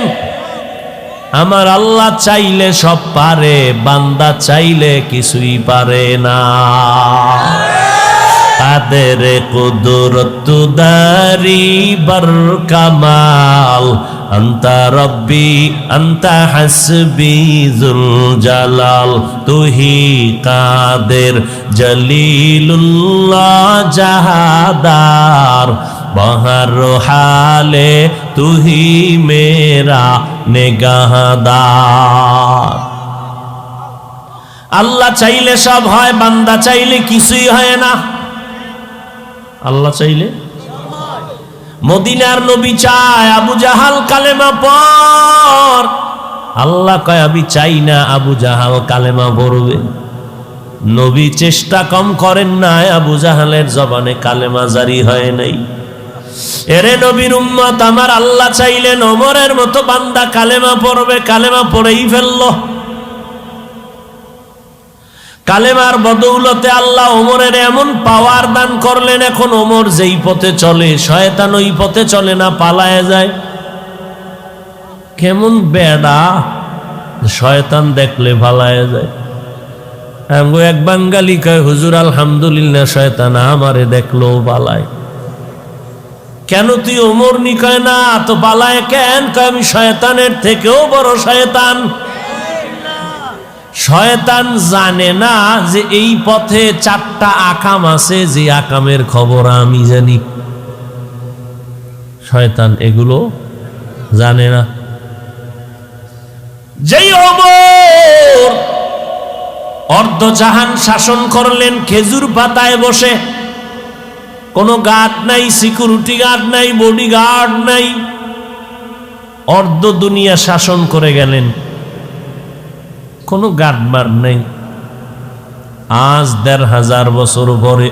আমার আল্লাহ চাইলে সব পারে, বান্দা চাইলে কিছুই পারে না। কাদের কুদরত দারি বর কামাল, আন্তা রব্বি আন্তা হাসবি যুল জালাল, তুহি কাদের জলিলুল্লাহ জাহাদার, বহর হালে তুহি মেরা নেগাহদার। আল্লাহ চাইলে সব হয়, বান্দা চাইলে কিছুই হয় না। আল্লাহ চাইলে, মদিনার নবী চায় আবু জাহাল কালেমা পড়, আল্লাহ কয় আমি চাই না আবু জাহাল কালেমা পড়বে। নবী চেষ্টা কম করেন না, আবু জাহালের জবানে কালেমা জারি হয় নাই। এরে নবীর উম্মত, আমার আল্লাহ চাইলেন ওমরের মতো বান্দা কালেমা পড়বে, কালেমা পড়েই ফেলল। কালেমার বদৌলতে আল্লাহ ওমরের এমন পাওয়ার দান করলেন, এখন ওমর যেই পথে চলে শয়তান ওই পথে চলে না, পালায় যায়। কেমন বেড়া, শয়তান দেখলে পালায় যায়। এক বাঙালি কয়, হুজুর আলহামদুলিল্লাহ শয়তান আমারে দেখলো পালায়। কেন তুই ওমর নি? কয় না তো পালায় কেন? কয় আমি শয়তানের থেকেও বড় শয়তান। শয়তান জানে না যে এই পথে 4টা আকাম আছে, যে আকামের খবর আমি জানি। শয়তান এগুলো জানে না। যেই ওমর অর্ধজাহান শাসন করলেন খেজুর পাতায় বসে, কোনো গার্ড নাই, সিকিউরিটি গার্ড নাই, বডি গার্ড নাই, অর্ধ দুনিয়া শাসন করে গেলেন, কোনো গার্ডমার নেই। আজ 1500 বছর পরে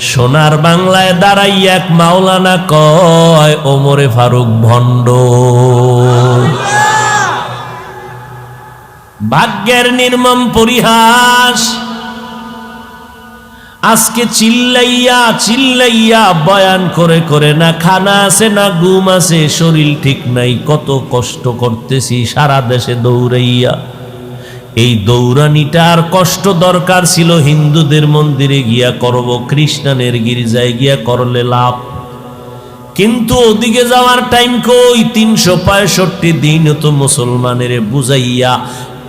সোনার বাংলায় দাঁড়াই এক মাওলানা কয় ওমরে ফারুক ভণ্ড। ভাগ্যের নির্মম পরিহাস। আজকে চিল্লাইয়া চিল্লাইয়া বয়ান করে করে না খানা আছে না ঘুম আছে, শরীর ঠিক নাই, কত কষ্ট করতেছি সারা দেশে দৌড়াইয়া। এই দৌড়ানিটার কষ্ট দরকার ছিল হিন্দুদের মন্দিরে গিয়া করব, খ্রিস্টানের গির্জায় গিয়া করলে লাভ। কিন্তু ওদিকে যাওয়ার টাইম কই? 365 দিন তো মুসলমানের বুঝাইয়া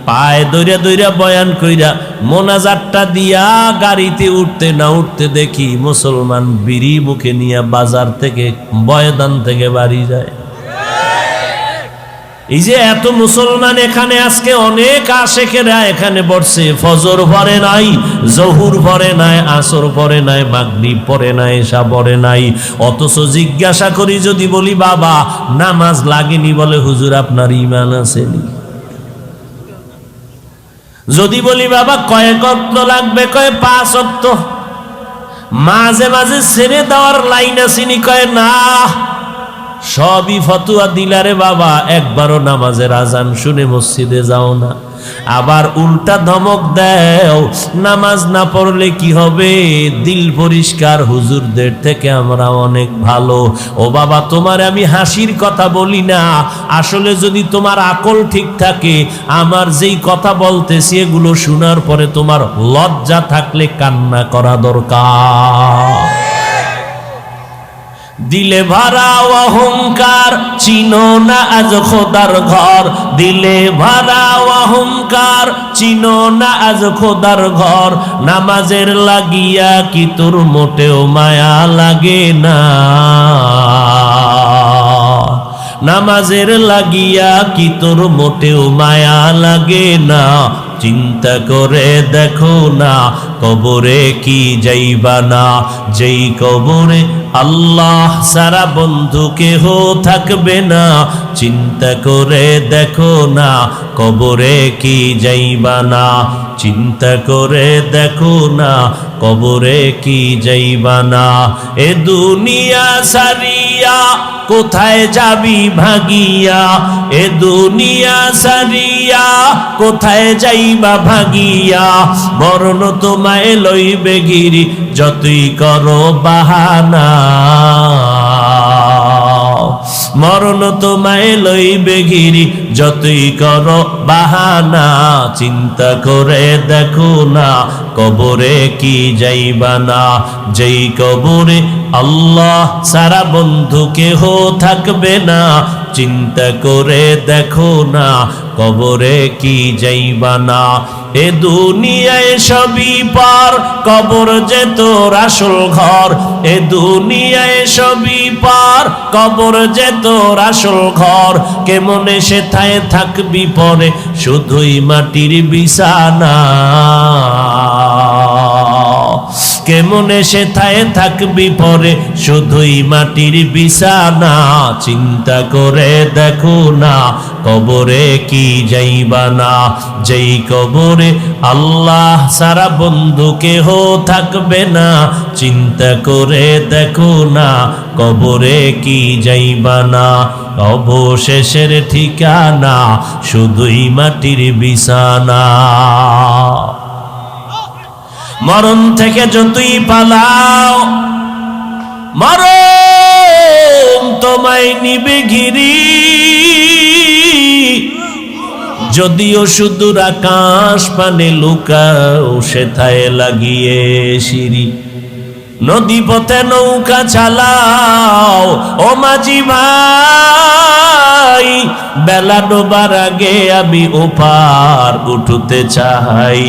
পায়ে দইরা দইরা বয়ান কইরা মোনাজাতটা দিয়া গাড়িতে উঠতে না উঠতে দেখি মুসলমান বিড়ি মুখে নিয়ে বাজার থেকে বয়দান থেকে বাড়ি যায়। এই যে এত মুসলমান এখানে আজকে অনেক আশেকেরা এখানে বসছে, ফজর পড়ে নাই, জহুর পড়ে নাই, আসর পড়ে নাই, মাগরিব পড়ে নাই, এশা পড়ে নাই। অথচ জিজ্ঞাসা করি যদি বলি বাবা নামাজ লাগেনি, বলে হুজুর আপনার ঈমান আসেনি। যদি বলি বাবা কয়েক ওয়াক্ত লাগবে, কয় 5 ওয়াক্ত। মাঝে মাঝে ছেড়ে দেওয়ার লাইন আসেনি, কয় না। সবই ফতুয়া দিলারে বাবা, একবারও নামাজের আজান শুনে মসজিদে যাও না। আবার উল্টা ধমক দেও, নামাজ না পড়লে কি হবে? দিল পরিষ্কার, হুজুরদের থেকে আমরা অনেক ভালো। ও বাবা, তোমার আমি হাসির কথা বলি না, আসলে যদি তোমার আকল ঠিক থাকে, আমার যেই কথা বলতেছি এগুলো শোনার পরে তোমার লজ্জা থাকলে কান্না করা দরকার। দিলে ভরা অহংকার, চিনো না আজ খোদার ঘর। দিলে ভরা অহংকার, চিনো না আজ খোদার ঘর। নামাজের লাগিয়া কি তোর মোটেও মায়া লাগে না? নামাজের লাগিয়া কি তোর মোটেও মায়া লাগে না? চিন্তা করে দেখো না, কবরে কি যাইবা না? যেই কবরে আল্লাহ সারা বন্ধু কেহ থাকবে না। চিন্তা করে দেখো না, কবরে কি যাইবা না? চিন্তা করে দেখো না, কবরে কি যাইবা না? এ দুনিয়া সারিয়া কোথায় যাবি ভাগিয়া? এ দুনিয়া সারিয়া কোথায় যাইবা ভাগিয়া? মরণ তোমায় লইবে গিরি, যতই করো বাহানা। মরণ তোমায় লইবে গিরি, যতই করো বাহানা। চিন্তা করে দেখো না, কবরে কি যাইবা না? যেই কবরে আল্লাহ সারা বন্ধু কেহ থাকবে না। চিন্তা করে দেখো না, কবরে কি যাইবা না? এ দুনিয়ায় সবই পার, কবর যে তোর আসল ঘর। এ দুনিয়ায় সবই পার, কবর যে তোর আসল ঘর। কেমনে সেথায় থাকবি পরে, শুধুই মাটির বিছানা। কেমনে সেথায় থাকবি পরে, শুধুই মাটির বিছানা। চিন্তা করে দেখো না, কবরে কি যাইবা না? যেই কবরে আল্লাহ সারা বন্ধু কেহ থাকবে না। চিন্তা করে দেখো না, কবরে কি যাইবা না? অবশেষের ঠিকানা শুধুই মাটির বিছানা। মরণ থেকে যতই পালাও, মরণ তোমায় নিবে ঘিরি। যদিও সুদূর আকাশ পানে লুকাও, সেথায় লাগিয়ে সিঁড়ি। নদী পথে নৌকা চালাও ও মাঝি ভাই, বেলা ডোবার আগে আমি ওপার উঠতে চাই।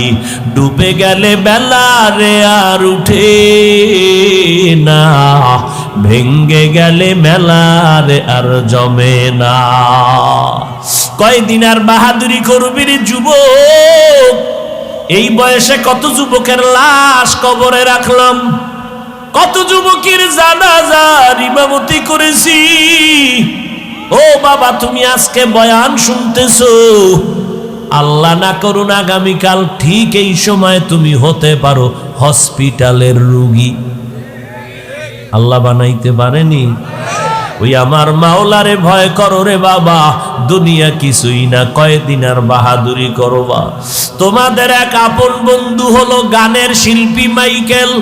ডুবে গেলে বেলা রে আর উঠে না, ভেঙ্গে গেলে মেলা রে আর জমে না। কয়দিন আর বাহাদুরি করবি রে যুবক? এই বয়সে কত যুবকের লাশ কবরে রাখলাম, কত যুবকের জানাজার ইমামতি করেছি। ও বাবা, তুমি আজকে বয়ান শুনতেছো, আল্লাহ না করুন আগামীকাল ঠিক এই সময় তুমি হতে পারো হসপিটালের রোগী। আল্লাহ বানাইতে পারেনি? ওই আমার মাওলারে ভয় করো রে বাবা, দুনিয়া কিছুই না, কয়দিন আর বাহাদুরি করবা। তোমাদের এক আপন বন্ধু হলো গানের শিল্পী মাইকেল।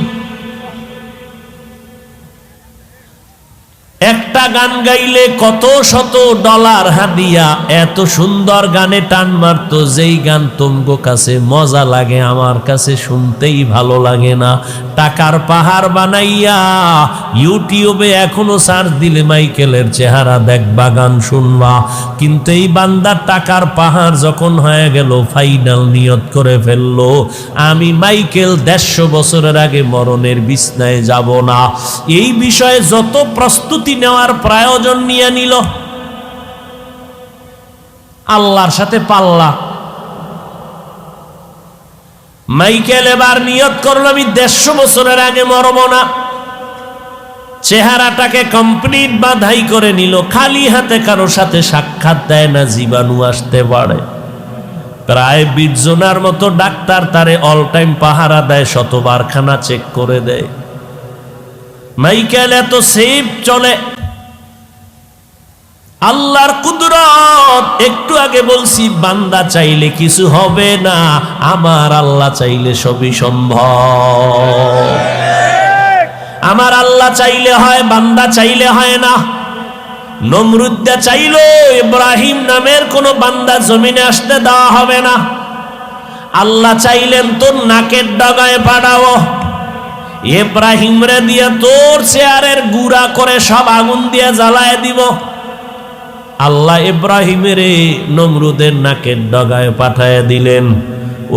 একটা গান গাইলে কত শত ডলার হাদিয়া। এত সুন্দর গানে টান মারতো, যেই গান তোমার কাছে মজা লাগে আমার কাছে শুনতেই ভালো লাগে না। টাকার পাহাড় বানাইয়া ইউটিউবে এখনো সার্চ দিলে মাইকেলের চেহারা দেখবা, গান শুনবা। কিন্তু এই বান্দার টাকার পাহাড় যখন হয়ে গেল, ফাইনাল নিয়ত করে ফেললো, আমি মাইকেল 150 বছরের আগে মরণের বিছনায় যাব না। এই বিষয়ে যত প্রস্তুতি নেওয়ার প্রয়োজন নিয়ে নিল, আল্লাহর সাথে পাল্লা। মাইকেল এবার নিয়ত করলো, আমি 150 বছরের আগে মরব না। চেহারাটাকে কমপ্লিট বাধাই করে নিল, খালি হাতে কারো সাথে সাক্ষাৎ দেয় না, জীবাণু আসতে পারে। প্রায় 20 জনের মতো ডাক্তার তারে অল টাইম পাহারা দেয়, শতবার খানা চেক করে দেয়। মাইকেল এত সেফ চলে, আল্লাহর কুদরত। একটু আগে বলছি বান্দা চাইলে কিছু হবে না, আমার আল্লাহ চাইলে সবই সম্ভব। আমার আল্লাহ চাইলে হয়, বান্দা চাইলে হয় না। নমরুদা চাইলো ইব্রাহিম নামের কোন বান্দা জমিনে আসতে দেওয়া হবে না। আল্লাহ চাইলেন তোর নাকের ডগায় পাঠাও, ইব্রাহিম রে দিয়ে তোর চেয়ারের গুড়া করে সব আগুন দিয়ে জ্বালায় দিব। আল্লাহ ইব্রাহিমের নমরুদের নাকের ডগায় পাঠায় দিলেন।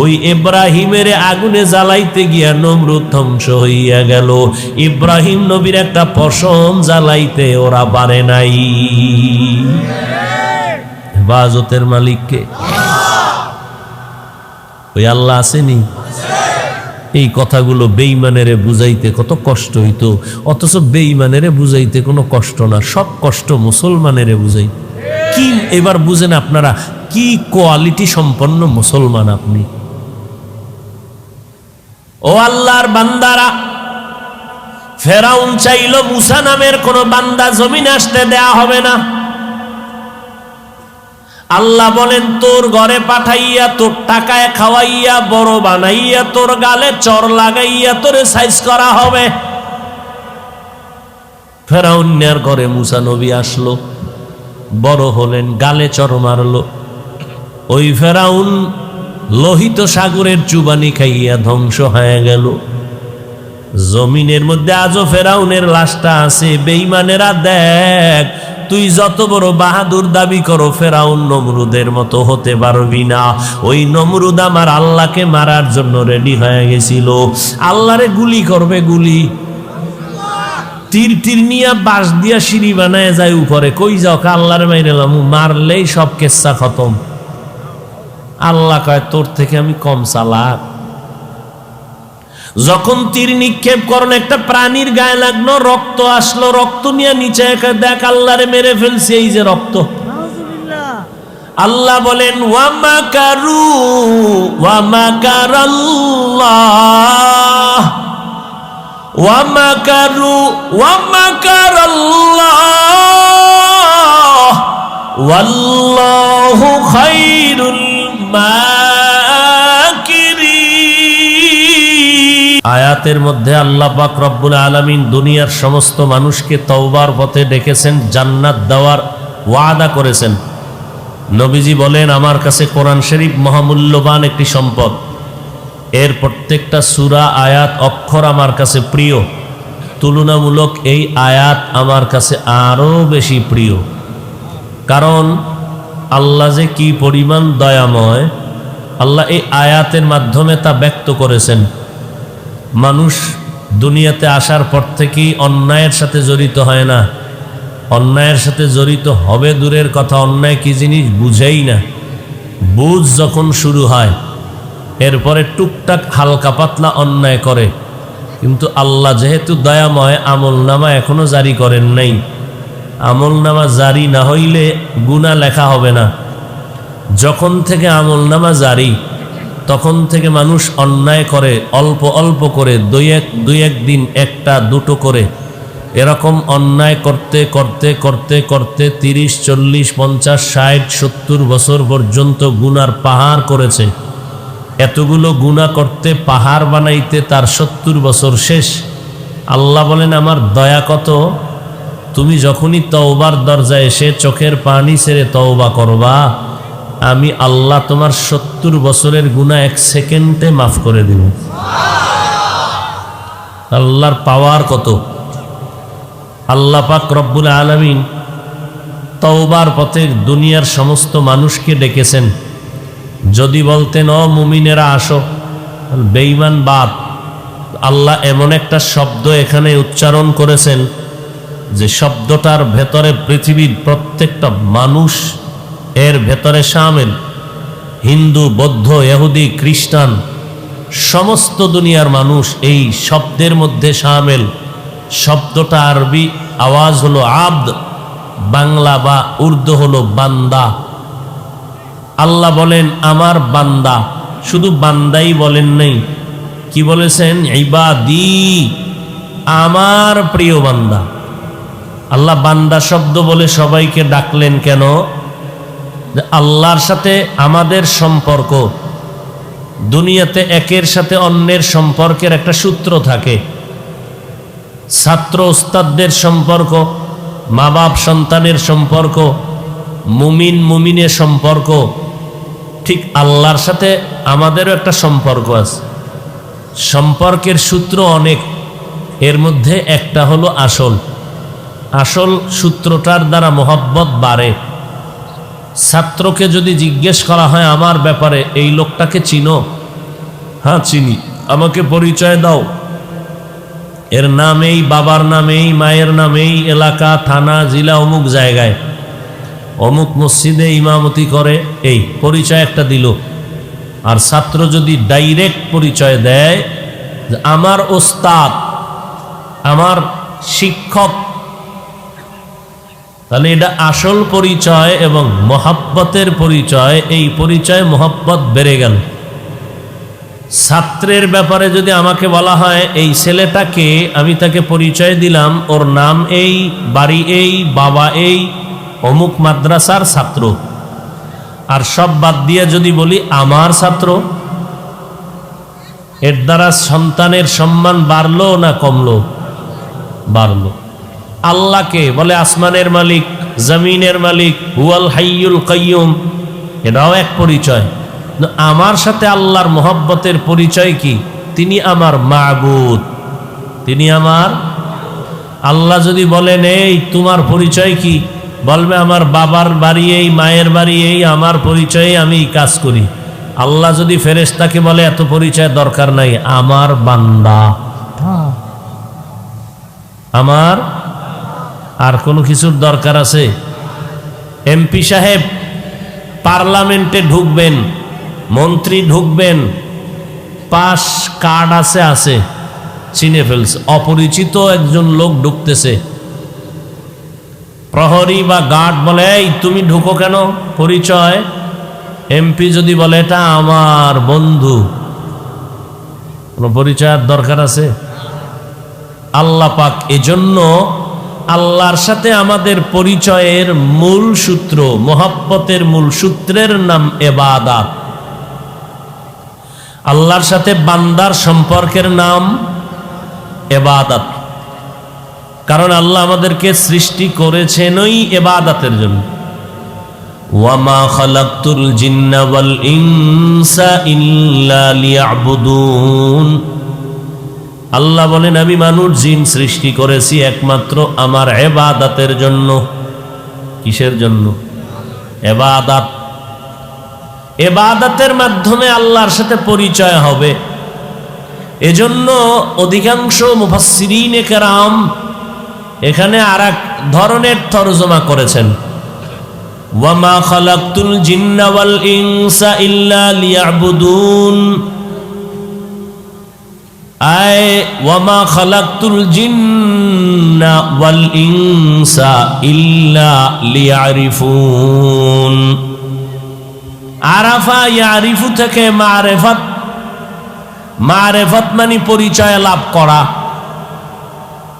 ওই ইব্রাহিমের আগুনে জ্বালাইতে গিয়া নমরুদ ধ্বংস হইয়া গেল। ইব্রাহিম নবীর একটা পশম জ্বালাইতে ওরা পারে নাই। হেফাজতের মালিককে ওই আল্লাহ আসেনি? এই কথাগুলো বেঈমানেরে বুঝাইতে কত কষ্ট হইতো, অথচ বেঈমানেরে বুঝাইতে কোনো কষ্ট না, সব কষ্ট মুসলমানেরে বুঝাই। কি এবার বুঝেন আপনারা কি কোয়ালিটি সম্পন্ন মুসলমান আপনি। ও আল্লাহর বান্দারা, ফেরাউন চাইল মুসা নামের কোন বান্দা জমিনে আসতে দেয়া হবে না। আল্লাহ বলেন তোর ঘরে পাঠাইয়া, তোর টাকায় খাওয়াইয়া, বড় বানাইয়া, তোর গালে চর লাগাইয়া তোরে সাইজ করা হবে। ফেরাউনের ঘরে মুসা নবী আসলো, বড় হলেন, গালে চর মারলো। ওই ফেরাউন লোহিত সাগরের চুবানি খাইয়া ধ্বংস হয়ে গেল। জমিনের মধ্যে আজও ফেরাউনের লাশটা আছে। বেঈমানেরা দেখ, তুই যত বড় বাহাদুর দাবি করো, ফেরাউন নমরুদের মতো হতে পারবি না। ওই নমরুদ আমার আল্লাহকে মারার জন্য রেডি হয়ে গেছিল। আল্লাহরে গুলি করবে, গুলি তীর তীর নিয়ে বাঁশ দিয়া সিঁড়ি বানায় যায় উপরে। কই যাও? আল্লাহরে মাইরেলাম, মারলেই সব কেচ্ছা খতম। আল্লাহ কয় তোর থেকে আমি কম চালাক। যখন তীর নিক্ষেপ করেন একটা প্রাণীর গায়ে লাগলো, রক্ত আসলো, রক্ত নিয়ে নিচে দেখ আল্লাহরে মেরে ফেলছে, এই যে রক্ত। আল্লাহ বলেন ওয়ামাকারু ওয়ামাকারাল্লাহ ওয়ামাকারু ওয়ামাকারাল্লাহ ওয়াল্লাহু খায়রুল মাকিরিন। আয়াতের মধ্যে আল্লাহ পাক রব্বুল আলামিন দুনিয়ার সমস্ত মানুষকে তওবার পথে ডেকেছেন, জান্নাত দেওয়ার ওয়াদা করেছেন। নবীজি বলেন আমার কাছে কোরআন শরীফ মহামূল্যবান একটি সম্পদ। এর প্রত্যেকটা সূরা, আয়াত, অক্ষর আমার কাছে প্রিয়। তুলনামূলক এই আয়াত আমার কাছে আরো বেশি প্রিয়, কারণ আল্লাহ যে কি পরিমাণ দয়াময়, আল্লাহ এই আয়াতের মাধ্যমে তা ব্যক্ত করেছেন। মানুষ দুনিয়াতে আসার পর থেকেই অন্যায়ের সাথে জড়িত হয় না, অন্যায়ের সাথে জড়িত হবে দূরের কথা, অন্যায় কি জিনিস বুঝেই না। বুঝ যখন শুরু হয়, এরপরে টুকটাক হালকা পাতলা অন্যায় করে। কিন্তু আল্লাহ যেহেতু দয়াময়, আমলনামা এখনো জারি করেন নাই। আমলনামা জারি না হইলে গুনাহ লেখা হবে না। যখন থেকে আমলনামা জারি, তখন থেকে মানুষ অন্যায় করে, অল্প অল্প করে, দুই এক দিন একটা দুটো করে, এরকম অন্যায় করতে করতে করতে করতে 30, 40, 50, 60, 70 বছর পর্যন্ত গুনার পাহাড় করেছে। এতগুলো গুনাহ করতে, পাহাড় বানাইতে তার 70 বছর শেষ। আল্লাহ বলেন আমার দয়া কত, তুমি যখনই তওবার দরজায় এসে চোখের পানি ছেড়ে তওবা করবা, আমি আল্লাহ তোমার 70 বছরের গুনাহ 1 সেকেন্ডে মাফ করে দিব। আল্লাহর পাওয়ার কত! আল্লাহ পাক রব্বুল আলামিন তওবার পথে দুনিয়ার সমস্ত মানুষকে ডেকেছেন। যদি বলতেন ও মুমিনেরা আসো, বেঈমান বাপ, আল্লাহ এমন একটা শব্দ এখানে উচ্চারণ করেছেন যে শব্দটার ভেতরে পৃথিবীর প্রত্যেকটা মানুষ এর ভেতরে শামিল। হিন্দু, বৌদ্ধ, ইহুদি, খ্রিস্টান, সমস্ত দুনিয়ার মানুষ এই শব্দের মধ্যে শামিল। শব্দটা আরবি আওয়াজ হলো আব্দ, বাংলা বা উর্দু হলো বান্দা। আল্লাহ বলেন আমার বান্দা, শুধু বান্দাই বলেন নাই, কি বলেছেন? ইবাদি, আমার প্রিয় বান্দা। আল্লাহ বান্দা শব্দ বলে সবাইকে ডাকলেন কেন? যে আল্লাহর সাথে আমাদের সম্পর্ক, দুনিয়াতে একের সাথে অন্যের সম্পর্কের একটা সূত্র থাকে। ছাত্র ওস্তাদদের সম্পর্ক, মা বাপ সন্তানের সম্পর্ক, মুমিন মুমিনের সম্পর্ক, ঠিক আল্লাহর সাথে আমাদেরও একটা সম্পর্ক আছে। সম্পর্কের সূত্র অনেক, এর মধ্যে একটা হলো আসল সূত্রটার দ্বারা মোহাব্বত বাড়ে। ছাত্রকে যদি জিজ্ঞেস করা হয় আমার ব্যাপারে, এই লোকটাকে চিনো? হ্যাঁ চিনি। আমাকে পরিচয় দাও। এর নামেই, বাবার নামেই, মায়ের নামেই, এলাকা, থানা, জেলা, অমুক জায়গায়, অমুক মসজিদে ইমামতি করে, এই পরিচয় একটা দিল। আর ছাত্র যদি ডাইরেক্ট পরিচয় দেয় যে আমার ওস্তাদ, আমার শিক্ষক, তাহলে এটা আসল পরিচয় এবং মোহাব্বতের পরিচয়। এই পরিচয় মোহাব্বত বেড়ে গেল। ছাত্রের ব্যাপারে যদি আমাকে বলা হয় এই ছেলেটাকে, আমি তাকে পরিচয় দিলাম, ওর নাম এই, বাড়ি এই, বাবা এই, অমুক মাদ্রাসার ছাত্র, আর সব বাদ দিয়ে যদি বলি আমার ছাত্র, এর দ্বারা সন্তানের সম্মান বাড়লো না কমলো? বাড়লো। আল্লাহকে বলে আসমানের মালিক, জমিনের মালিক, হুয়াল হাইয়ুল কাইয়ুম, এটাও এক পরিচয়। আমার সাথে আল্লাহর মোহাব্বতের পরিচয় কি? তিনি আমার মাবুদ, তিনি আমার আল্লাহ। যদি বলেন এই তোমার পরিচয় কি? বলবে আমার বাবার বাড়ি এই, মায়ের বাড়ি এই, আমার পরিচয়ে আমি কাজ করি। আল্লাহ যদি ফেরেশতাকে বলে এত পরিচয় দরকার নাই, আমার বান্দা, আমার আর কোনো কিছুর দরকার আছে? এমপি সাহেব পার্লামেন্টে ঢুকবেন, মন্ত্রী ঢুকবেন, পাস কার্ড আছে, চিনে ফেলছে। অপরিচিত একজন লোক ঢুকতেছে, প্রহরী বা গার্ড বলে এই তুমি ঢুকো কেন? পরিচয়। এমপি যদি বলে এটা আমার বন্ধু, কোনো পরিচয়ের দরকার আছে? আল্লাহ পাক এজন্য আল্লাহর সাথে আমাদের পরিচয়ের মূল সূত্র, মোহাব্বতের মূল সূত্রের নাম ইবাদত। আল্লাহর সাথে বান্দার সম্পর্কের নাম ইবাদত। কারণ আল্লাহ আমাদেরকে সৃষ্টি করেছেন ওই ইবাদতের জন্য। ওয়ামা খালাকতুল জিন্না ওয়াল ইনসা ইল্লা লিয়াবুদুন। আল্লাহ বলেন আমি মানুষ জিন সৃষ্টি করেছি একমাত্র আমার ইবাদতের জন্য। কিসের জন্য? ইবাদত। ইবাদতের মাধ্যমে আল্লাহর সাথে পরিচয় হবে। এজন্য অধিকাংশ মুফাসসিরিনে কেরাম এখানে আরেক ধরনের তরজমা করেছেন, ওয়ামা খালাকতুল জিন্না ওয়াল ইনসা ইল্লা লিয়াবুদুন, আয় ওয়ামা খালাকতুল জিন্না ওয়াল ইনসা ইল্লা লিয়ারিফুন। আরাফা ইয়ারিফু থেকে মারেফত, মারেফত মানে পরিচয় লাভ করা।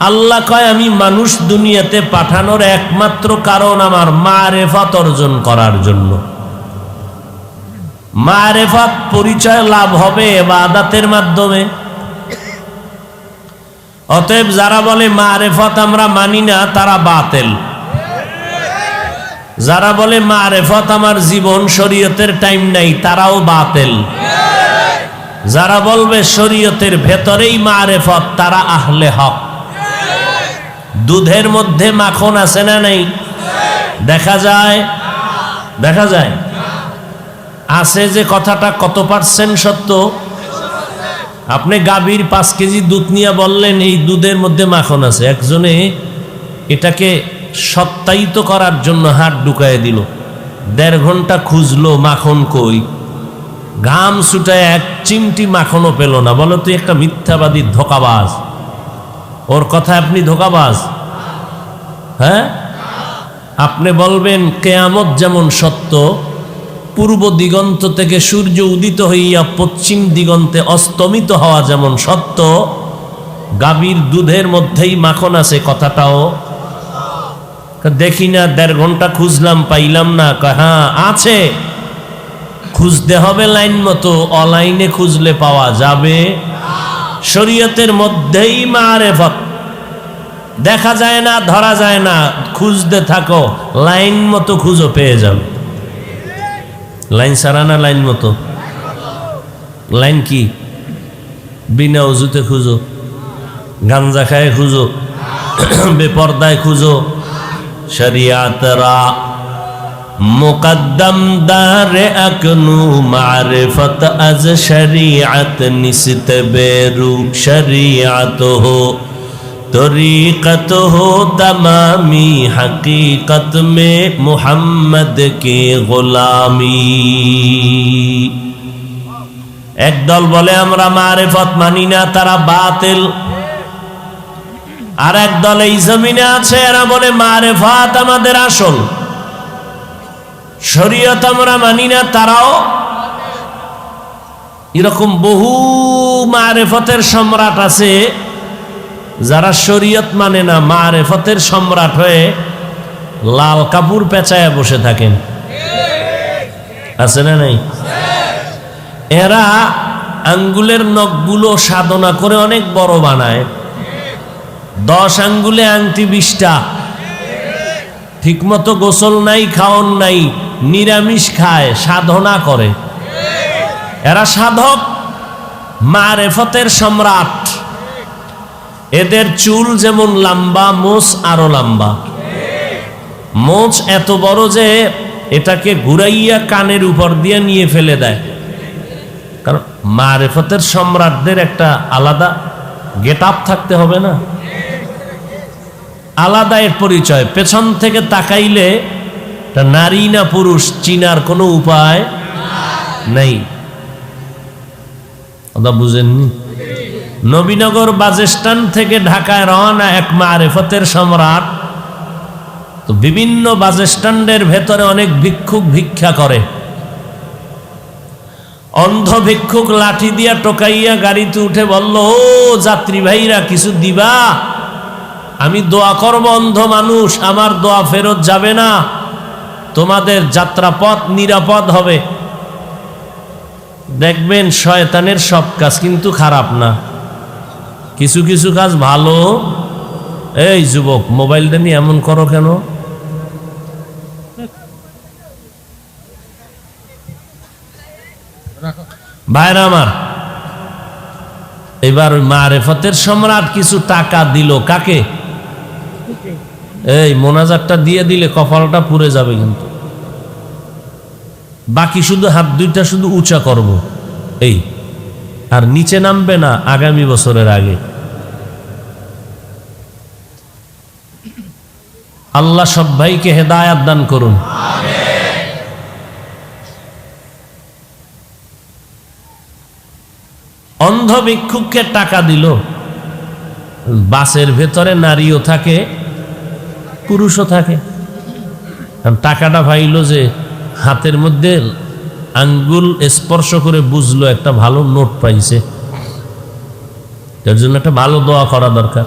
আল্লাহ কয় আমি মানুষ দুনিয়াতে পাঠানোর একমাত্র কারণ আমার মারেফত অর্জন করার জন্য। মারেফত পরিচয় লাভ হবে ইবাদতের মাধ্যমে। অতএব যারা বলে মারেফত আমরা মানি না তারা বাতিল। যারা বলে মারেফত আমার জীবন, শরীয়তের টাইম নাই, তারাও বাতিল। যারা বলবে শরীয়তের ভেতরেই মারেফত, তারা আহলে হক। দুধের মধ্যে মাখন আছে না নাই? দেখা যায়, দেখা যায় আছে। যে কথাটা কত পার্সেন্ট সত্য? আপনি গাভীর 5 কেজি দুধ নিয়ে বললেন এই দুধের মধ্যে মাখন আছে, একজনে এটাকে সত্যায়িত করার জন্য হাত ঢুকায় দিল, 1.5 ঘন্টা খুঁজলো মাখন কই, ঘাম ছুটায় এক চিমটি মাখনও পেল না। বলো তুই একটা মিথ্যাবাদী, ধোঁকাবাজ। ওর কথা আপনি ধোঁকাবাজ? হ্যাঁ, আপনি বলবেন কিয়ামত যেমন সত্য, পূর্ব দিগন্ত থেকে সূর্য উদিত হইয়া পশ্চিম দিগন্তে অস্তমিত হওয়া যেমন সত্য, গাভীর দুধের মধ্যেই মাখন আছে কথাটাও দেখি না, 1.5 ঘন্টা খুঁজলাম পাইলাম না। হ্যাঁ আছে, খুঁজতে হবে লাইন মতো, অনলাইনে খুঁজলে পাওয়া যাবে। শরীয়তের মধ্যেই মারেফত, দেখা যায় না, ধরা যায় না, খুঁজতে থাকো, লাইন মতো খুঁজো, পেয়ে যাবে। লাইন ছাড়া না, লাইন মতো। লাইন কি? বিনা উজুতে খুঁজো, গাঞ্জা খায় খুঁজো, বেপর্দায় খুঁজো। শরিয়াতরা মুকদ্দম দারে আকনু মারিফত আজ শরিয়ত নিসত বেরু শরিয়ত হো तरीक़त हो तमामी हकीकत में मुहम्मद के गुलामी। একদল বলে আমরা মারিফত মানি না, তারা বাতিল। আর একদল এই জমিনে আছে, এরা বলে মারিফত আমাদের আসল। শরীয়ত আমরা মানি না, তারাও। এরকম বহু মারিফতের সম্রাট আছে যারা শরীয়ত মানে না, মারিফতের সম্রাট হয়ে লাল কাপড় পেঁচায় বসে থাকেন। আছে না নাই? এরা আঙ্গুলের নখগুলো সাধনা করে অনেক বড় বানায়। 10 আঙ্গুলে আংটি 20টা। ঠিকমতো গোসল নাই, খাওন নাই, নিরামিষ খায়, সাধনা করে। এরা সাধক, মারিফতের সম্রাট। এদের চুল যেমন লম্বা, মোচ আরো লম্বা। মোচ এত বড় যে এটাকে ঘুরাইয়া কানের উপর দিয়ে নিয়ে ফেলে দেয়। কারণ মারিফতের সম্রাটদের একটা আলাদা গেট আপ থাকতে হবে না, আলাদা এর পরিচয়। পেছন থেকে তাকাইলে নারী না পুরুষ চিনার কোনো উপায় নেই। কথা বুঝেননি? নবীনগর বাসস্ট্যান্ড থেকে ঢাকায় রওনা এক মারিফতের সম্রাট। তো বিভিন্ন বাসস্ট্যান্ডের ভেতরে অনেক ভিক্ষুক ভিক্ষা করে। অন্ধ ভিক্ষুক লাঠি দিয়া টোকাইয়া গাড়িতে উঠে বলল, ও যাত্রী ভাইরা কিছু দিবা? আমি দোয়া করব, অন্ধ মানুষ, আমার দোয়া ফেরত যাবে না, তোমাদের যাত্রাপথ নিরাপদ হবে। দেখবেন শয়তানের সব কাজ কিন্তু খারাপ না, কিছু কিছু কাজ ভালো। এই যুবক, মোবাইলটা নিয়ে এমন করো কেন? ভাইরা আমার, এবার মারিফতের সম্রাট কিছু টাকা দিল। কাকে? এই মোনাজাতটা দিয়ে দিলে কপালটা পুড়ে যাবে কিন্তু। বাকি শুধু হাত দুইটা শুধু উঁচা করব, এই, আর নিচে নামবে না আগামী বছরের আগে। আল্লাহ সব ভাইকে হেদায়াত দান করুন। অন্ধ ভিক্ষুককে টাকা দিল। বাসের ভেতরে নারীও থাকে, পুরুষও থাকে। টাকাটা পাইল যে হাতের মধ্যে আঙ্গুল স্পর্শ করে বুঝলো একটা ভালো নোট পাইছে। এর জন্য একটা ভালো দোয়া করা দরকার।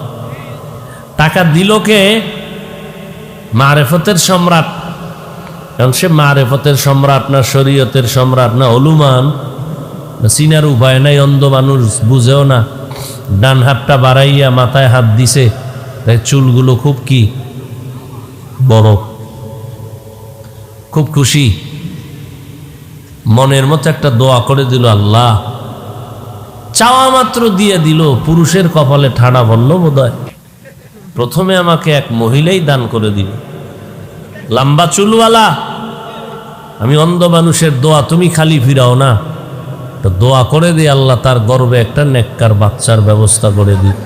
টাকা দিল কে? মারিফতের সম্রাট। কারণ সে মারিফতের সম্রাট না, শরীয়তের সম্রাট না, হলুমান চিনার উপায় নাই। অন্ধ মানুষ বুঝেও না। ডান হাতটা বাড়াইয়া মাথায় হাত দিছে, তাই চুলগুলো খুব কি বড়, খুব খুশি। মনের মতো একটা দোয়া করে দিল, আল্লাহ, চাওয়া মাত্র দিয়ে দিল। পুরুষের কপালে ঠাড়া বলল বোধহয়, প্রথমে আমাকে এক মহিলাই দান করে দিল, লম্বা চুলওয়ালা। আমি অন্ধ মানুষের দোয়া তুমি খালি ফিরাও না, তো দোয়া করে দিই আল্লাহ তার গর্বে একটা নেককার বাচ্চার ব্যবস্থা করে দিই।